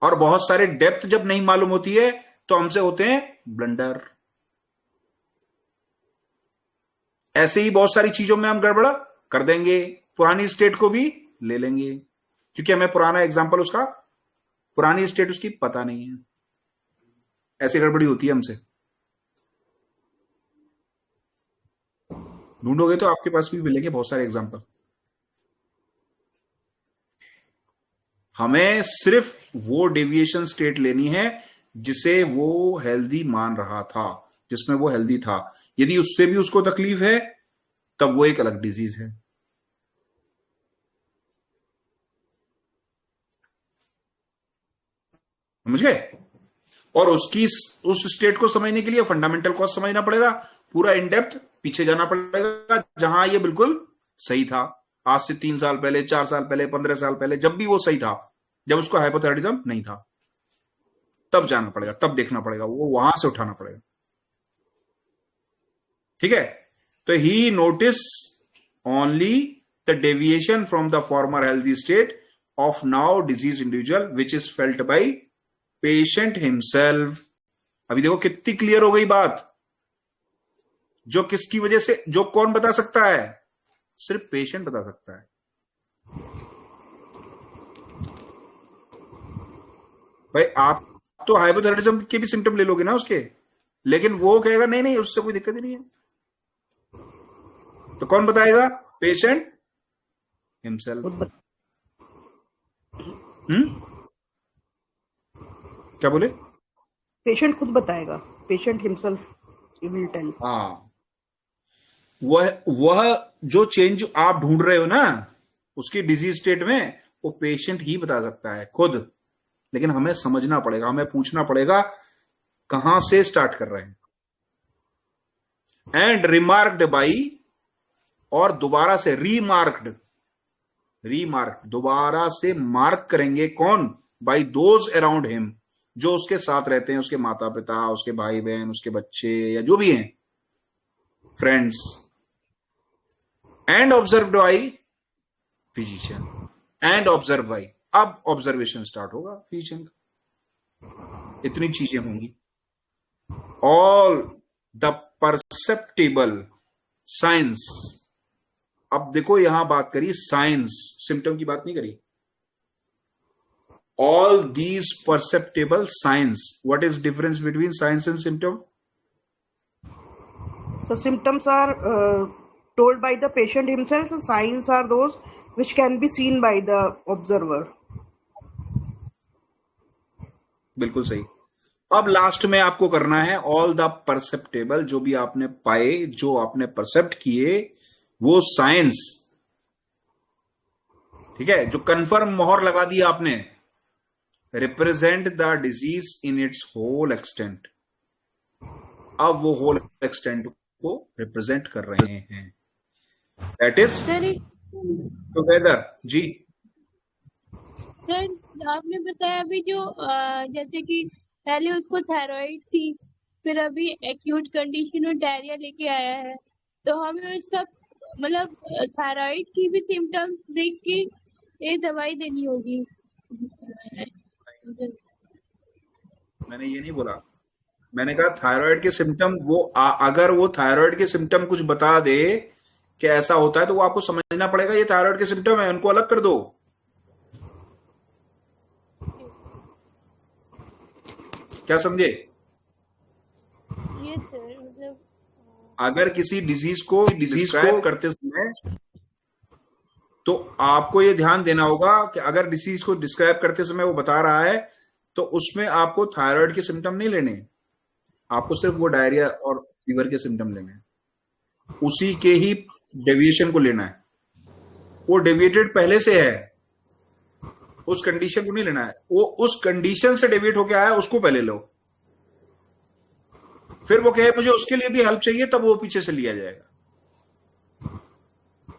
और बहुत सारे डेप्थ जब नहीं मालूम होती है तो हमसे होते हैं ब्लंडर। ऐसे ही बहुत सारी चीजों में हम गड़बड़ा कर देंगे, पुरानी स्टेट को भी ले लेंगे, क्योंकि हमें पुराना एग्जांपल उसका, पुरानी स्टेट उसकी पता नहीं है। ऐसे गड़बड़ी होती है हमसे। ढूंढोगे तो आपके पास भी मिलेंगे बहुत सारे एग्जांपल। हमें सिर्फ वो डेविएशन स्टेट लेनी है जिसे वो हेल्दी मान रहा था, जिसमें वो हेल्दी था। यदि उससे भी उसको तकलीफ है तब वो एक अलग डिजीज है। समझ गए? और उसकी उस स्टेट को समझने के लिए फंडामेंटल कॉज समझना पड़ेगा, पूरा इन डेप्थ पीछे जाना पड़ेगा, जहां ये बिल्कुल सही था आज से 3 साल पहले, 4 साल पहले, 15 साल पहले, जब भी वो सही था, जब उसको हाइपोथायराइडिज्म नहीं था, तब जाना पड़ेगा, तब देखना पड़ेगा, वो वहां से उठाना पड़ेगा। ठीक है? तो he notice only the deviation from the former healthy state of now disease individual which is felt by patient himself. अभी देखो कितनी क्लियर हो गई बात। जो किसकी वजह से, जो कौन बता सकता है? सिर्फ पेशेंट बता सकता है। भाई आप तो हाइपोथायराइडिज्म के भी सिम्टम ले लोगे ना उसके, लेकिन वो कहेगा नहीं नहीं उससे कोई दिक्कत ही नहीं है। तो कौन बताएगा? Patient himself. क्या बोले? पेशेंट खुद बताएगा, patient himself he will tell. हाँ, वह जो चेंज आप ढूंढ रहे हो ना उसकी डिजीज स्टेट में, वो पेशेंट ही बता सकता है खुद। लेकिन हमें समझना पड़ेगा, हमें पूछना पड़ेगा कहां से स्टार्ट कर रहे हैं। एंड रिमार्क्ड बाई, और दोबारा से रीमार्क्ड, दोबारा से मार्क करेंगे कौन? बाई दोज अराउंड हिम, जो उसके साथ रहते हैं, उसके माता पिता, उसके भाई बहन, उसके बच्चे, या जो भी हैं, friends. And observed by physician, and observe by, अब ऑब्जर्वेशन स्टार्ट होगा फिजिशियन का। इतनी चीजें होंगी। All the perceptible science. अब देखो यहां बात करी साइंस, सिम्टम की बात नहीं करी। All these perceptible science, what is difference between science and symptom? So symptoms are told by the patient himself, and signs are those which can be seen by the observer. बिल्कुल सही। अब last में आपको करना है all the perceptible, जो भी आपने पाए, जो आपने परसेप्ट किए, वो साइंस। ठीक है? जो कंफर्म मोहर लगा दी आपने, represent the disease in its whole extent. अब वो होल एक्सटेंट को रिप्रेजेंट कर रहे हैं। That is together. जी सर, आपने बताया अभी जो जैसे कि पहले उसको थायराइड थी, फिर अभी एक्यूट कंडीशन में डायरिया लेके आया है, तो हमें उसका मतलब थायराइड की भी सिम्टम्स देख के ये दवाई देनी होगी? मैंने ये नहीं बोला, मैंने कहा थायराइड के सिम्टम, वो अगर वो थायराइड के सिम्टम कुछ बता दे कि ऐसा होता है, तो वो आपको समझना पड़ेगा ये थायराइड के सिम्टम है, उनको अलग कर दो। क्या समझे? ये सर मतलब अगर किसी डिजीज को डिस्क्राइब करते समय, तो आपको ये ध्यान देना होगा कि अगर डिसीज को डिस्क्राइब करते समय वो बता रहा है, तो उसमें आपको थायराइड के सिम्टम नहीं लेने, आपको सिर्फ वो डायरिया और फीवर के सिम्टम लेने हैं, उसी के ही डेविएशन को लेना है। वो डेविएटेड पहले से है, उस कंडीशन को नहीं लेना है। वो उस कंडीशन से डेविएट होके आया, उसको पहले लो, फिर वो कहे मुझे उसके लिए भी हेल्प चाहिए, तब वो पीछे से लिया जाएगा।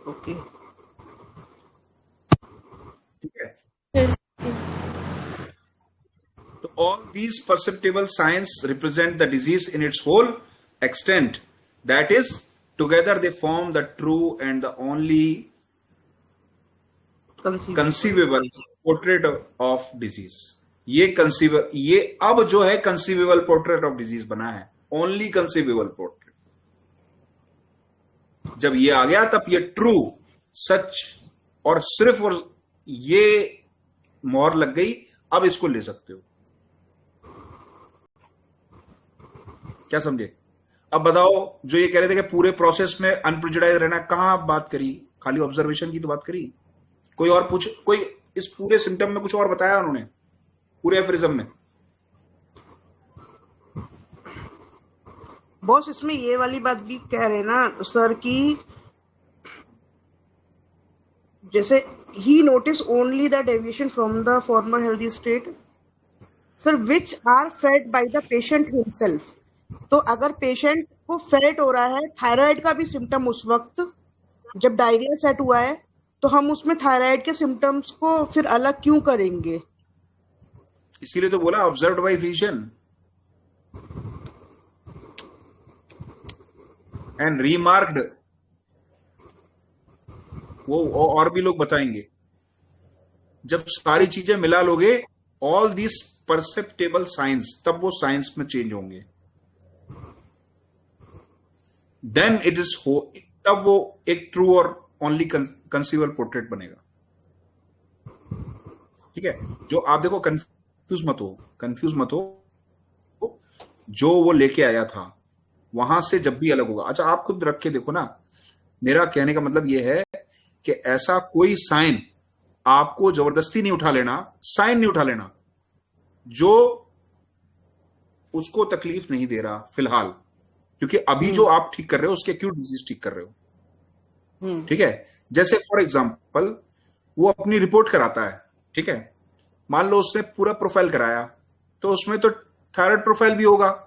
ओके, ठीक है? all these perceptible signs represent the disease in its whole extent. That is, together they form the true and the only conceivable portrait of disease. ये अब जो है कंसीवेबल पोर्ट्रेट ऑफ डिजीज बना है, ओनली कंसीवेबल पोर्ट्रेट। जब ये आ गया तब ये ट्रू, सच और सिर्फ और ये मोहर लग गई, अब इसको ले सकते हो। क्या समझे? अब बताओ, जो ये कह रहे थे कि पूरे प्रोसेस में अनप्रेजुडाइज रहना, कहां बात करी? खाली ऑब्जर्वेशन की तो बात करी। कोई और कोई इस पूरे सिम्टम में कुछ और बताया उन्होंने पूरे एफरिज्म में? बॉस इसमें ये वाली बात भी कह रहे हैं ना सर कि जैसे he notice only the deviation from the former healthy state sir which are felt by the patient himself. तो अगर पेशेंट को फेल्ट हो रहा है थायराइड का भी सिम्टम उस वक्त जब डायरिया सेट हुआ है, तो हम उसमें थायराइड के सिम्टम्स को फिर अलग क्यों करेंगे? इसीलिए तो बोला ऑब्जर्व्ड बाय फिजिशियन एंड रीमार्क्ड। वो और भी लोग बताएंगे। जब सारी चीजें मिला लोगे, ऑल दिस परसेप्टेबल साइंस, तब वो साइंस में चेंज होंगे। देन इट इज तब वो एक ट्रू और ओनली कंसीवेबल पोर्ट्रेट बनेगा। ठीक है? जो आप देखो, कंफ्यूज मत हो। जो वो लेके आया था वहां से जब भी अलग होगा। अच्छा, आप खुद रख के देखो ना। मेरा कहने का मतलब यह है कि ऐसा कोई साइन आपको जबरदस्ती नहीं उठा लेना, साइन नहीं उठा लेना जो उसको तकलीफ नहीं दे रहा फिलहाल, क्योंकि अभी जो आप ठीक कर रहे हो उसके एक्यूट डिजीज ठीक कर रहे हो। ठीक है? जैसे फॉर एग्जांपल वो अपनी रिपोर्ट कराता है, ठीक है, मान लो उसने पूरा प्रोफाइल कराया, तो उसमें तो थायराइड प्रोफाइल भी होगा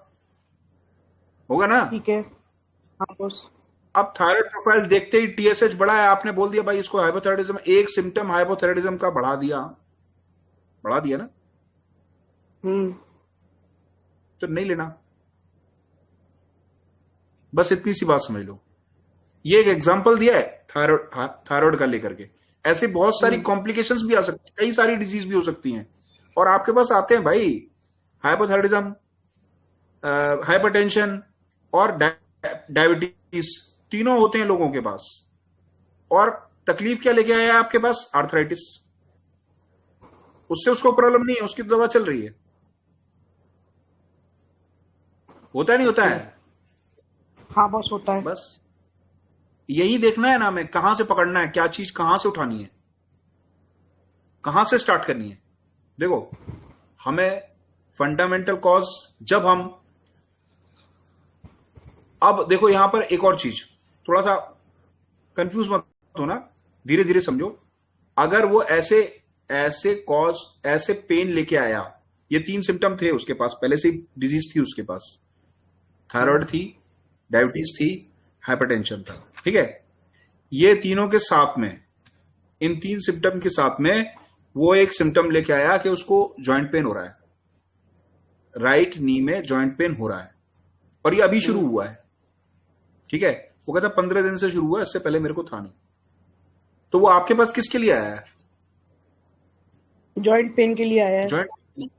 ना? ठीक है। हाँ बॉस। अब थायराइड प्रोफाइल देखते ही टीएसएच बढ़ा है, आपने बोल दिया भाई इसको हाइपोथायराइडिज्म, एक सिम्टम हाइपोथायराइडिज्म का बढ़ा दिया ना, तो नहीं लेना। बस इतनी सी बात समझ लो। ये एक एग्जांपल दिया है थायराइड का लेकर के। ऐसे बहुत सारी कॉम्प्लिकेशंस भी आ सकती हैं, कई सारी डिजीज भी हो सकती हैं, और आपके पास आते हैं भाई हाइपोथायराइडिज्म, हाइपरटेंशन और डायबिटीज, तीनों होते हैं लोगों के पास। और तकलीफ क्या लेके आया है आपके पास? आर्थराइटिस। उससे उसको प्रॉब्लम नहीं है, उसकी दवा चल रही है। होता नहीं होता है? हाँ बॉस, होता है। बस यही देखना है ना, हमें कहां से पकड़ना है, क्या चीज कहां से उठानी है, कहां से स्टार्ट करनी है। देखो, हमें फंडामेंटल कॉज, जब हम, अब देखो यहां पर एक और चीज, थोड़ा सा कंफ्यूज मत हो ना, धीरे धीरे समझो। अगर वो ऐसे कॉज, ऐसे पेन लेके आया, ये 3 सिम्टम थे उसके पास, पहले से डिजीज थी उसके पास, थायराइड थी, डायबिटीज थी, हाइपरटेंशन था, ठीक है। ये तीनों के साथ में, इन 3 सिम्टम के साथ में वो एक सिम्टम लेके आया कि उसको जॉइंट पेन हो रहा है, राइट नी में जॉइंट पेन हो रहा है, और ये अभी शुरू हुआ है, ठीक है। वो कहता 15 दिन से शुरू हुआ, इससे पहले मेरे को था नहीं। तो वो आपके पास किसके लिए आया है? जॉइंट पेन के लिए आया है। जॉइंट,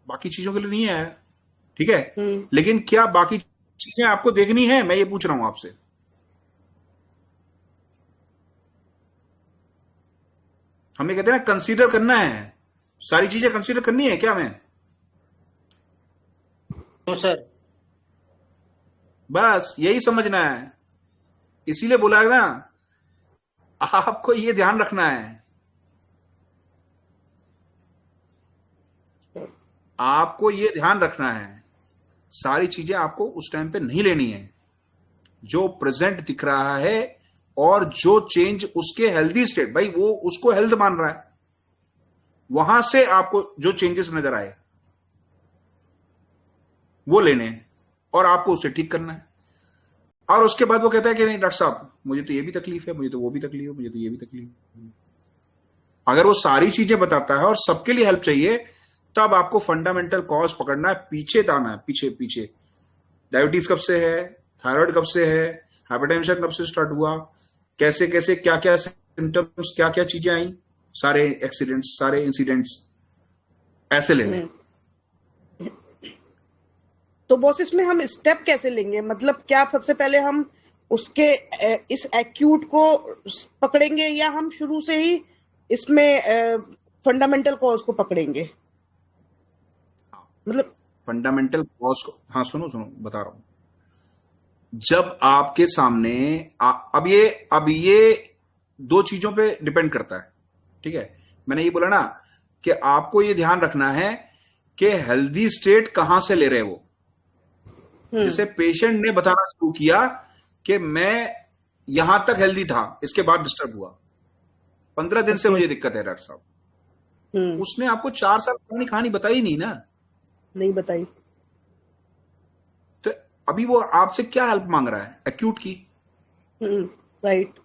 बाकी चीजों के लिए नहीं आया है, ठीक है। लेकिन क्या बाकी चीजें आपको देखनी है, मैं ये पूछ रहा हूं आपसे। हमें कहते हैं ना कंसीडर करना है, सारी चीजें कंसीडर करनी है क्या? मैं तो सर बस यही समझना है, इसीलिए बोला है ना, आपको ये ध्यान रखना है, आपको ये ध्यान रखना है, सारी चीजें आपको उस टाइम पे नहीं लेनी है। जो प्रेजेंट दिख रहा है और जो चेंज उसके हेल्दी स्टेट, भाई वो उसको हेल्थ मान रहा है, वहां से आपको जो चेंजेस नजर आए वो लेने हैं और आपको उसे ठीक करना है। और उसके बाद वो कहता है कि नहीं डॉक्टर साहब, मुझे तो ये भी तकलीफ है, मुझे तो वो भी तकलीफ है, मुझे तो ये भी तकलीफ है। अगर वो सारी चीजें बताता है और सबके लिए हेल्प चाहिए, तब आपको फंडामेंटल कॉज पकड़ना है, पीछे जाना है, पीछे पीछे। डायबिटीज कब से है, थायराइड कब से है, हाइपरटेंशन कब से स्टार्ट हुआ, कैसे कैसे क्या क्या सिम्टम्स, क्या क्या चीजें आई, सारे एक्सीडेंट्स, सारे इंसिडेंट्स ऐसे लेने। तो बॉस इसमें हम स्टेप कैसे लेंगे? मतलब क्या सबसे पहले हम उसके इस एक्यूट को पकड़ेंगे, या हम शुरू से ही इसमें फंडामेंटल कॉज को पकड़ेंगे? मतलब फंडामेंटल कॉज को, हाँ सुनो सुनो बता रहा हूं। जब आपके सामने अब ये दो चीजों पे डिपेंड करता है, ठीक है। मैंने ये बोला ना कि आपको ये ध्यान रखना है कि हेल्दी स्टेट कहां से ले रहे वो। जैसे पेशेंट ने बताना शुरू किया कि मैं यहां तक हेल्दी था, इसके बाद डिस्टर्ब हुआ, 15 दिन से मुझे दिक्कत है डॉक्टर साहब। उसने आपको 4 साल पुरानी कहानी बताई नहीं ना, नहीं बताई। तो अभी वो आपसे क्या हेल्प मांग रहा है? एक्यूट की। राइट।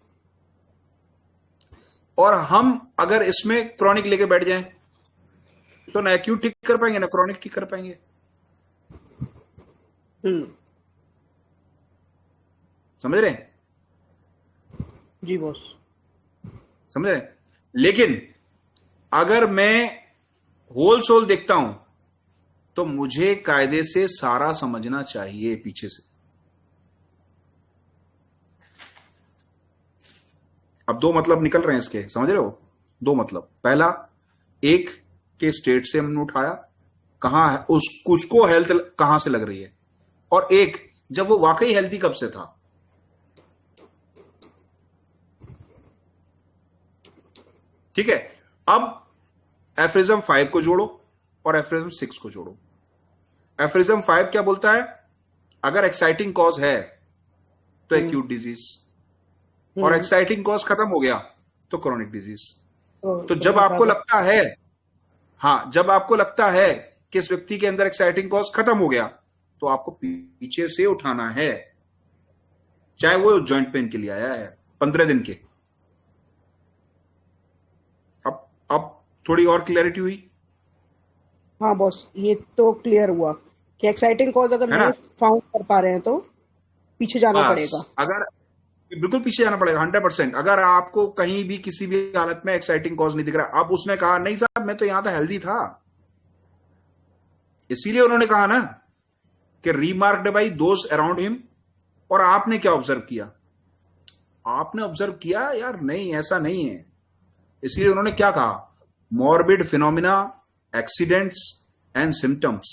और हम अगर इसमें क्रॉनिक लेके बैठ जाएं तो ना एक्यूट ठीक कर पाएंगे ना क्रॉनिक ठीक कर पाएंगे। समझ रहे हैं? जी बॉस। समझ रहे हैं? लेकिन अगर मैं होल सोल देखता हूं तो मुझे कायदे से सारा समझना चाहिए पीछे से। अब 2 मतलब निकल रहे हैं इसके, समझ रहे हो? 2 मतलब। पहला, एक के स्टेट से हमने उठाया, कहां है उसको हेल्थ कहां से लग रही है, और एक जब वो वाकई हेल्थी कब से था। ठीक है। अब एफरिज्म 5 को जोड़ो और एफरिज्म 6 को जोड़ो। एफरिज्म 5 क्या बोलता है? अगर एक्साइटिंग कॉज है तो एक्यूट डिजीज, और एक्साइटिंग कॉज खत्म हो गया तो क्रॉनिक डिजीज। तो जब आपको लगता है, हाँ, जब आपको लगता है कि इस व्यक्ति के अंदर एक्साइटिंग कॉज खत्म हो गया तो आपको पीछे से उठाना है, चाहे वो जॉइंट पेन के लिए आया है 15 दिन के। अब थोड़ी और क्लैरिटी हुई? हाँ बॉस, ये तो क्लियर हुआ कि एक्साइटिंग कॉज अगर नहीं फाउंड कर पा रहे हैं तो पीछे जाना पड़ेगा। अगर बिल्कुल पीछे जाना पड़ेगा 100%। अगर आपको कहीं भी किसी भी हालत में एक्साइटिंग कॉज नहीं दिख रहा, अब उसने कहा नहीं साहब मैं तो यहां था, हेल्दी था, इसीलिए उन्होंने कहा ना कि रीमार्क्ड बाय दोज अराउंड हिम। और आपने क्या ऑब्जर्व किया? आपने ऑब्जर्व किया यार नहीं ऐसा नहीं है, इसलिए उन्होंने क्या कहा? Morbid phenomena, accidents and symptoms.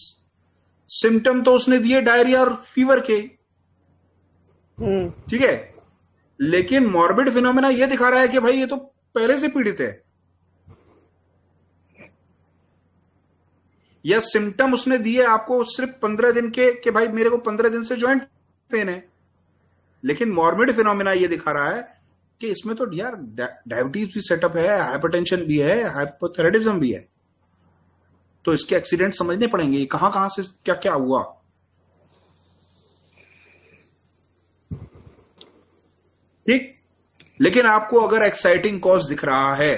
Symptom तो उसने दिए डायरिया और फीवर के, ठीक है, लेकिन मॉर्बिड फिनोमिना यह दिखा रहा है कि भाई ये तो पहले से पीड़ित है। यह सिम्टम उसने दिए आपको सिर्फ 15 दिन के कि भाई मेरे को 15 दिन से जॉइंट पेन है, लेकिन मॉर्बिड फिनोमिना यह दिखा रहा है कि इसमें तो यार डायबिटीज भी सेटअप है, हाइपरटेंशन भी है, हाइपोथायराइडिज्म भी है। तो इसके एक्सीडेंट समझने पड़ेंगे, कहां से क्या क्या हुआ। ठीक। लेकिन आपको अगर एक्साइटिंग कॉज दिख रहा है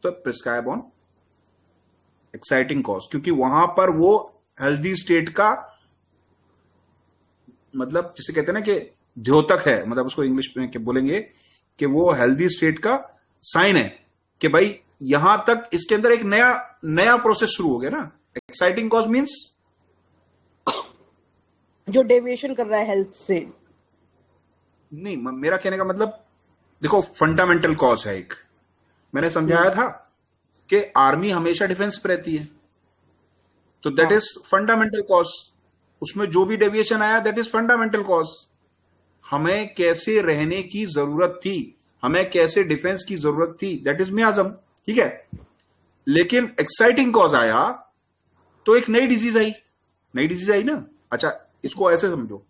तो प्रिस्क्राइब ऑन एक्साइटिंग कॉज, क्योंकि वहां पर वो हेल्दी स्टेट का मतलब जिसे कहते हैं ना कि द्योतक है, मतलब उसको इंग्लिश में क्या बोलेंगे कि वो हेल्दी स्टेट का साइन है कि भाई यहां तक इसके अंदर एक नया प्रोसेस शुरू हो गया ना। एक्साइटिंग कॉज मींस जो डेविएशन कर रहा है हेल्थ से। नहीं, मेरा कहने का मतलब देखो फंडामेंटल कॉज है एक, मैंने समझाया था कि आर्मी हमेशा डिफेंस पे रहती है, तो दैट इज फंडामेंटल कॉज। उसमें जो भी डेविएशन आया दैट इज फंडामेंटल कॉज। हमें कैसे रहने की जरूरत थी, हमें कैसे डिफेंस की जरूरत थी, दैट इज मियाज्म, ठीक है। लेकिन एक्साइटिंग कॉज आया तो एक नई डिजीज आई ना। अच्छा इसको ऐसे समझो,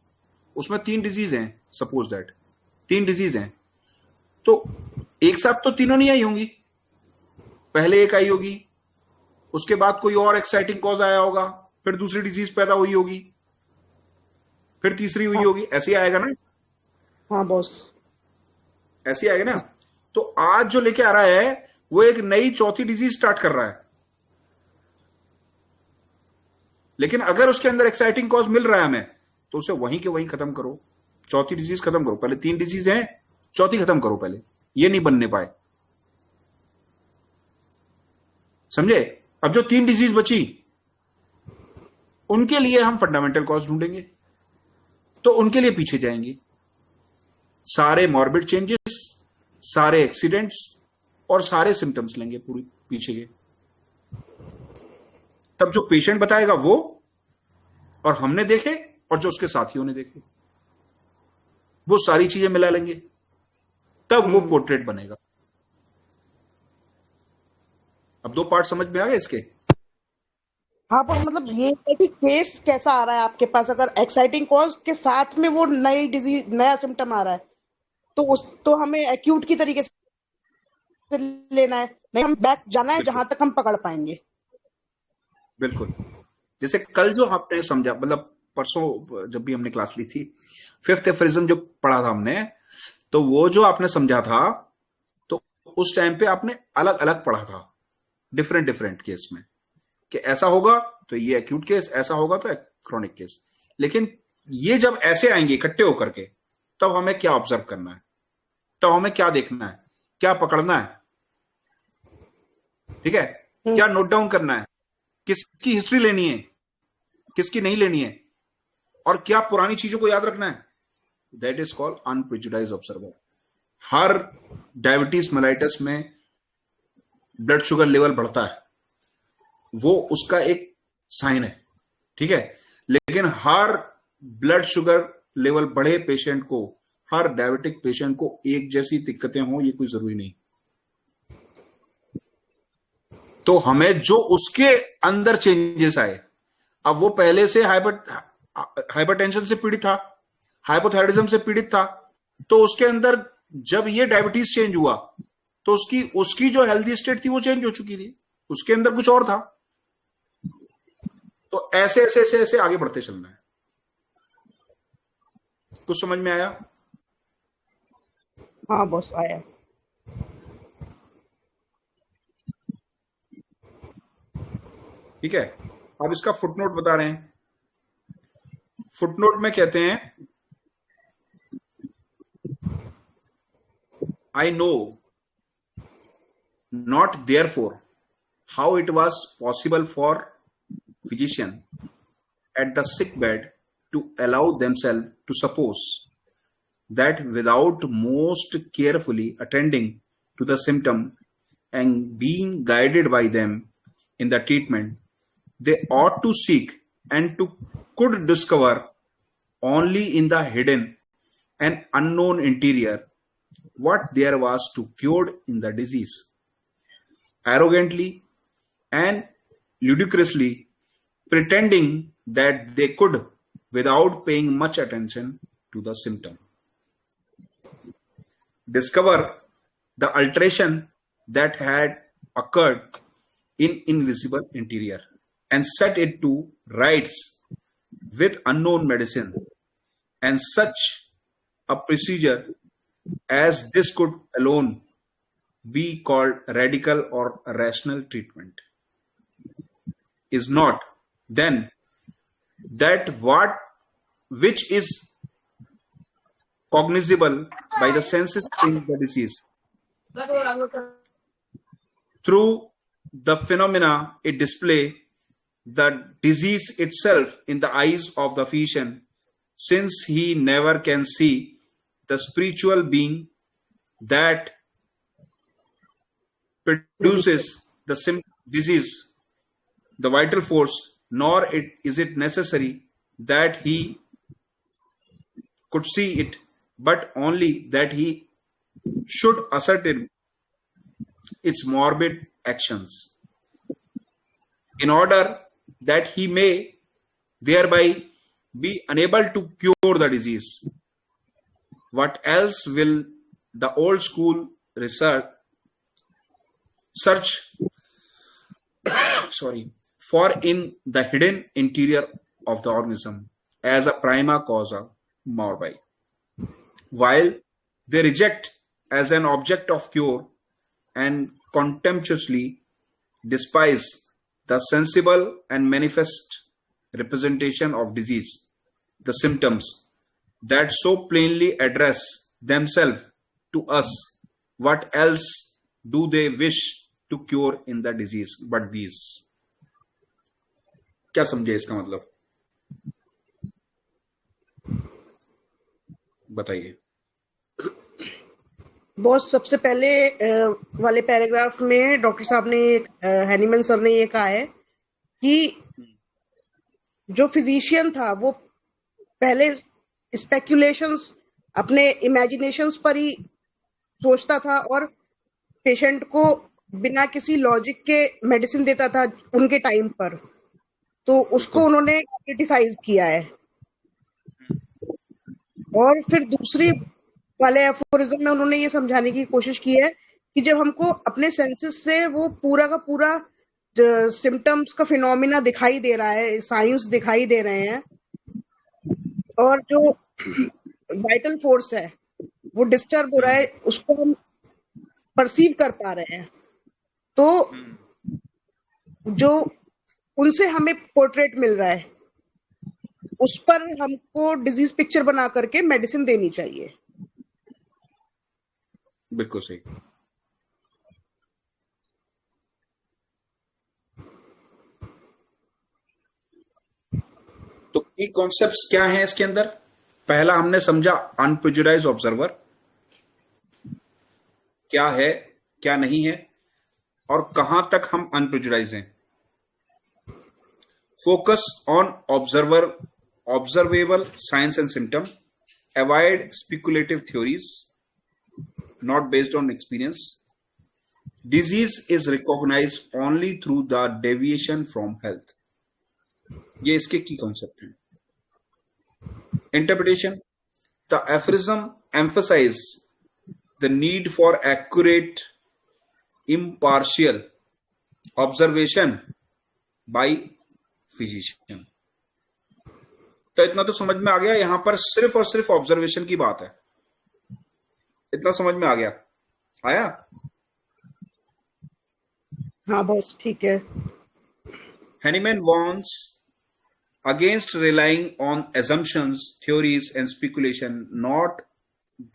उसमें 3 डिजीज हैं, सपोज दैट 3 डिजीज हैं, तो एक साथ तो तीनों नहीं आई होंगी, पहले एक आई होगी, उसके बाद कोई और एक्साइटिंग कॉज आया होगा, फिर दूसरी डिजीज पैदा हुई होगी, फिर तीसरी हुई होगी, ऐसे ही आएगा ना। हाँ बॉस, ऐसे आएगा ना। तो आज जो लेके आ रहा है वो एक नई चौथी डिजीज स्टार्ट कर रहा है, लेकिन अगर उसके अंदर एक्साइटिंग कॉज मिल रहा है हमें, तो उसे वहीं के वहीं खत्म करो, चौथी डिजीज खत्म करो। पहले 3 डिजीज हैं, चौथी खत्म करो पहले, ये नहीं बनने पाए, समझे? अब जो 3 डिजीज बची, उनके लिए हम फंडामेंटल कॉज ढूंढेंगे, तो उनके लिए पीछे जाएंगे, सारे मॉर्बिड चेंजेस, सारे एक्सीडेंट्स और सारे सिम्टम्स लेंगे पूरी पीछे के। तब जो पेशेंट बताएगा वो, और हमने देखे और जो उसके साथियों ने देखे, वो सारी चीजें मिला लेंगे, तब वो पोर्ट्रेट बनेगा। अब 2 पार्ट समझ में आ गए इसके? हाँ, पर मतलब ये है कि केस कैसा आ रहा है आपके पास, अगर एक्साइटिंग कॉज के साथ में वो नई डिजीज, नया सिम्टम आ रहा है, तो हमें एक्यूट की तरीके से लेना है, नहीं हम बैक जाना है जहां तक हम पकड़ पाएंगे। बिल्कुल। जैसे कल जो आपने समझा, मतलब परसों जब भी हमने क्लास ली थी, 5th एफरिज्म जो पढ़ा था हमने, तो वो जो आपने समझा था, तो उस टाइम पे आपने अलग अलग पढ़ा था, डिफरेंट केस में, कि ऐसा होगा तो ये एक्यूट केस, ऐसा होगा तो क्रोनिक केस। लेकिन ये जब ऐसे आएंगे इकट्ठे होकर के, तब हमें क्या ऑब्जर्व करना है, तब हमें क्या देखना है, क्या पकड़ना है, ठीक है, क्या नोट डाउन करना है, किसकी हिस्ट्री लेनी है, किसकी नहीं लेनी है, और क्या पुरानी चीजों को याद रखना है। That is called unprejudiced observer. हर डायबिटीज मेलाइटस में ब्लड शुगर लेवल बढ़ता है, वो उसका एक साइन है, ठीक है, लेकिन हर ब्लड शुगर लेवल बढ़े पेशेंट को, हर डायबिटिक पेशेंट को एक जैसी दिक्कतें हो, ये कोई जरूरी नहीं। तो हमें जो उसके अंदर चेंजेस आए, अब वो पहले से हाइपरटेंशन से पीड़ित था, हाइपोथायराइडिज्म से पीड़ित था, तो उसके अंदर जब ये डायबिटीज चेंज हुआ, तो उसकी जो हेल्दी स्टेट थी वो चेंज हो चुकी थी, उसके अंदर कुछ और था। तो ऐसे ऐसे ऐसे ऐसे आगे बढ़ते चलना है। कुछ समझ में आया? हाँ बॉस, आया। ठीक है, अब इसका फुटनोट बता रहे हैं। फुटनोट में कहते हैं, I know not therefore how it was possible for physician at the sick bed to allow themselves to suppose that without most carefully attending to the symptom and being guided by them in the treatment, they ought to seek and to could discover only in the hidden and unknown interior what there was to cure in the disease. Arrogantly and ludicrously pretending that they could without paying much attention to the symptom. Discover the alteration that had occurred in invisible interior and set it to rights with unknown medicine, and such a procedure as this could alone be called radical or rational treatment. Is not then that which is cognizable by the senses in the disease through the phenomena it display the disease itself in the eyes of the physician, since he never can see the spiritual being that produces the disease, the vital force, nor is it necessary that he could see it, but only that he should ascertain its morbid actions, in order that he may thereby be unable to cure the disease. What else will the old school search for in the hidden interior of the organism as a prima causa morbi, while they reject as an object of cure and contemptuously despise the sensible and manifest representation of disease, the symptoms that so plainly address themselves to us, what else do they wish to cure in the disease but these? क्या समझे इसका मतलब, बताइए। Boss, सबसे पहले वाले paragraph में doctor साहब ने, हैनीमैन सर ने ये कहा है कि जो फिजिशियन था वो पहले स्पेक्यूलेशंस, अपने इमेजिनेशंस पर ही सोचता था और पेशेंट को बिना किसी लॉजिक के मेडिसिन देता था उनके टाइम पर, तो उसको उन्होंने क्रिटिसाइज किया है। और फिर दूसरी वाले एफोरिज्म में उन्होंने ये समझाने की कोशिश की है कि जब हमको अपने सेंसेस से वो पूरा का पूरा सिम्टम्स का फिनोमिना दिखाई दे रहा है, साइंस दिखाई दे रहे हैं, और जो वाइटल फोर्स है वो डिस्टर्ब हो रहा है, उसको हम परसीव कर पा रहे हैं, तो जो उनसे हमें पोर्ट्रेट मिल रहा है उस पर हमको डिजीज पिक्चर बना करके मेडिसिन देनी चाहिए। बिल्कुल सही। तो की कॉन्सेप्ट्स क्या हैं इसके अंदर? पहला हमने समझा अनप्रेजुडाइज्ड ऑब्जर्वर क्या है, क्या नहीं है, और कहां तक हम अनप्रेजुडाइज हैं। Focus on observable science and symptom, avoid speculative theories not based on experience. Disease is recognized only through the deviation from health. ये इसके की कॉन्सेप्ट है। Interpretation: the aphorism emphasize the need for accurate, impartial observation by physician. तो इतना तो समझ में आ गया, यहां पर सिर्फ और सिर्फ ऑब्जर्वेशन की बात है। इतना समझ में आ गया? आया? हाँ बॉस, ठीक है। Hahnemann warns against relying on assumptions, theories, and speculation not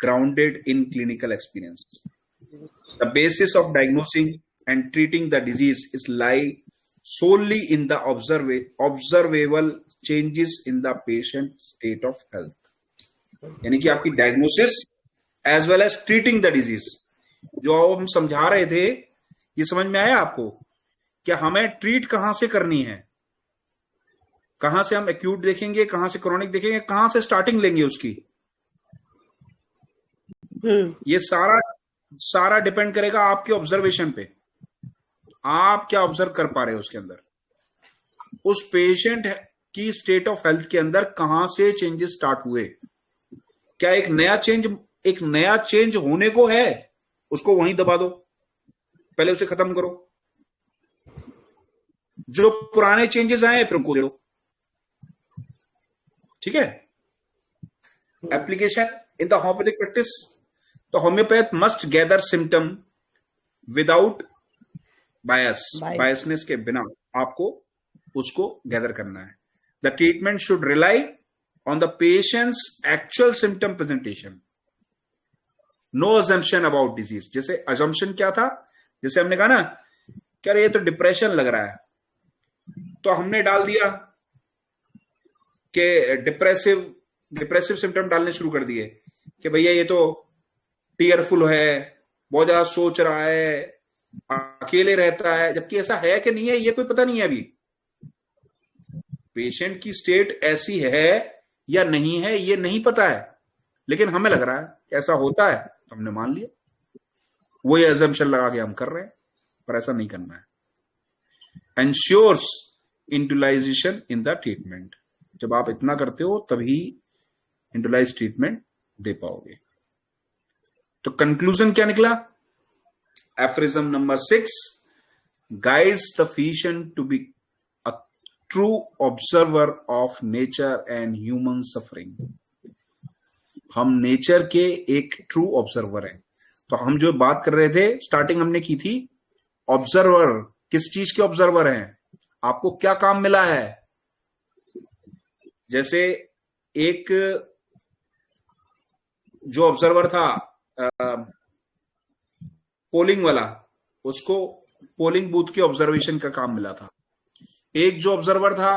grounded in clinical experience. The basis of diagnosing and treating the disease is lie solely in the observable changes in the patient state of health. यानी कि आपकी diagnosis as well as treating the disease, जो हम समझा रहे थे, ये समझ में आया आपको? क्या हमें ट्रीट कहां से करनी है, कहां से हम एक्यूट देखेंगे, कहां से क्रोनिक देखेंगे, कहां से स्टार्टिंग लेंगे उसकी, ये सारा डिपेंड करेगा आपके ऑब्जर्वेशन पे। आप क्या ऑब्जर्व कर पा रहे हो उसके अंदर, उस पेशेंट की स्टेट ऑफ हेल्थ के अंदर कहां से चेंजेस स्टार्ट हुए। क्या एक नया चेंज होने को है, उसको वहीं दबा दो, पहले उसे खत्म करो। जो पुराने चेंजेस आए फिर उनको दे दो। ठीक है? Application in the homoeopathic practice, तो homoeopath must gather symptom without biasness के बिना आपको उसको गैदर करना है। The treatment should rely on the patient's actual symptom presentation, no assumption about disease. जैसे अजम्पशन क्या था, जैसे हमने कहा ना कि अरे ये तो डिप्रेशन लग रहा है, तो हमने डाल दिया कि डिप्रेसिव सिम्टम डालने शुरू कर दिए कि भैया ये तो टीयरफुल है, बहुत ज्यादा सोच रहा है, अकेले रहता है, जबकि ऐसा है कि नहीं है ये कोई पता नहीं है। अभी पेशेंट की स्टेट ऐसी है या नहीं है ये नहीं पता है, लेकिन हमें लग रहा है ऐसा होता है, तो हमने मान लिया, वो ये अजम्पशन लगा के हम कर रहे हैं, पर ऐसा नहीं करना है। Ensures individualisation in the treatment, जब आप इतना करते हो तभी इंडिविजुअलाइज्ड ट्रीटमेंट दे पाओगे। तो कंक्लूजन क्या निकला? Aphorism number 6 guides the physician to be a true observer of nature and human suffering. हम नेचर के एक ट्रू ऑब्जर्वर हैं। तो हम जो बात कर रहे थे, स्टार्टिंग हमने की थी, ऑब्जर्वर किस चीज के ऑब्जर्वर हैं, आपको क्या काम मिला है, जैसे एक जो ऑब्जर्वर था पोलिंग वाला, उसको पोलिंग बूथ के ऑब्जर्वेशन का काम मिला था। एक जो ऑब्जर्वर था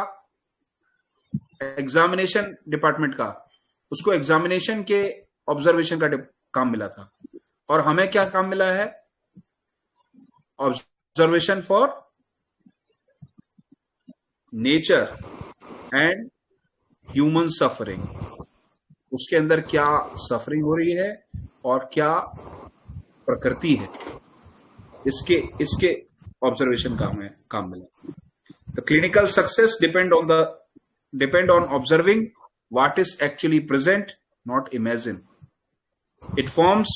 एग्जामिनेशन डिपार्टमेंट का, उसको एग्जामिनेशन के ऑब्जर्वेशन का काम मिला था। और हमें क्या काम मिला है? Observation for nature and human suffering. उसके अंदर क्या सफरिंग हो रही है और क्या प्रकृति है, इसके ऑब्जर्वेशन का हमें काम मिला। The clinical success depend on observing what is actually present, not imagine. It forms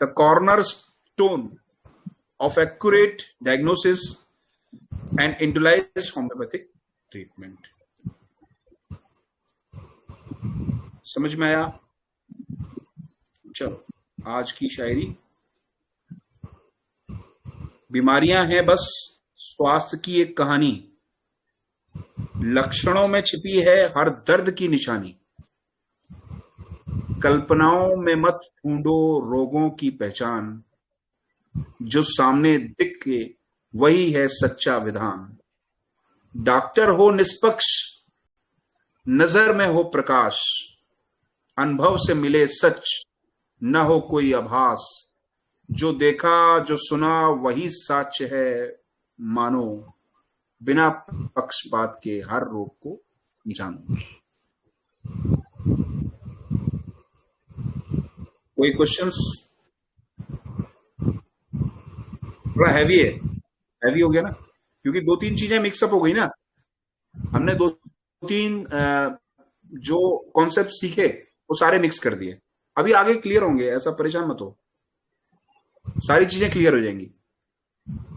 the cornerstone of accurate diagnosis and individualized homeopathic treatment. समझ में आया? चलो, आज की शायरी। बीमारियां हैं बस स्वास्थ्य की एक कहानी, लक्षणों में छिपी है हर दर्द की निशानी। कल्पनाओं में मत ढूंढो रोगों की पहचान, जो सामने दिखे वही है सच्चा विधान। डॉक्टर हो निष्पक्ष, नजर में हो प्रकाश, अनुभव से मिले सच, न हो कोई आभास। जो देखा जो सुना वही साच है, मानो बिना पक्षपात के हर रोग को जानो। कोई क्वेश्चंस? थोड़ा हैवी है, हैवी हो गया ना, क्योंकि 2-3 चीजें मिक्सअप हो गई ना। हमने 2-3 जो कॉन्सेप्ट सीखे वो सारे मिक्स कर दिए। अभी आगे क्लियर होंगे, ऐसा परेशान मत हो, सारी चीजें क्लियर हो जाएंगी।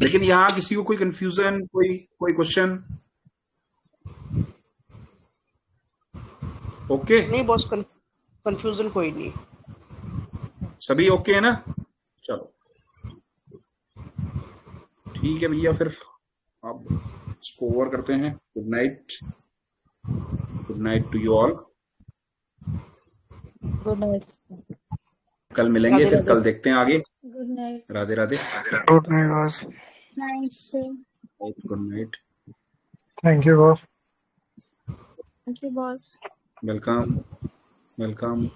लेकिन यहां किसी को कोई कंफ्यूजन, कोई क्वेश्चन? ओके? नहीं बॉस, कंफ्यूजन कोई नहीं। सभी ओके है ना? चलो ठीक है भैया, फिर आप इसको ओवर करते हैं। Good night, good night to you all. Good night. कल मिलेंगे, राधे फिर राधे। कल देखते हैं आगे। Good night. Radhe Radhe. Good night boss. Good night. Thank you boss. Thank you boss. Welcome welcome.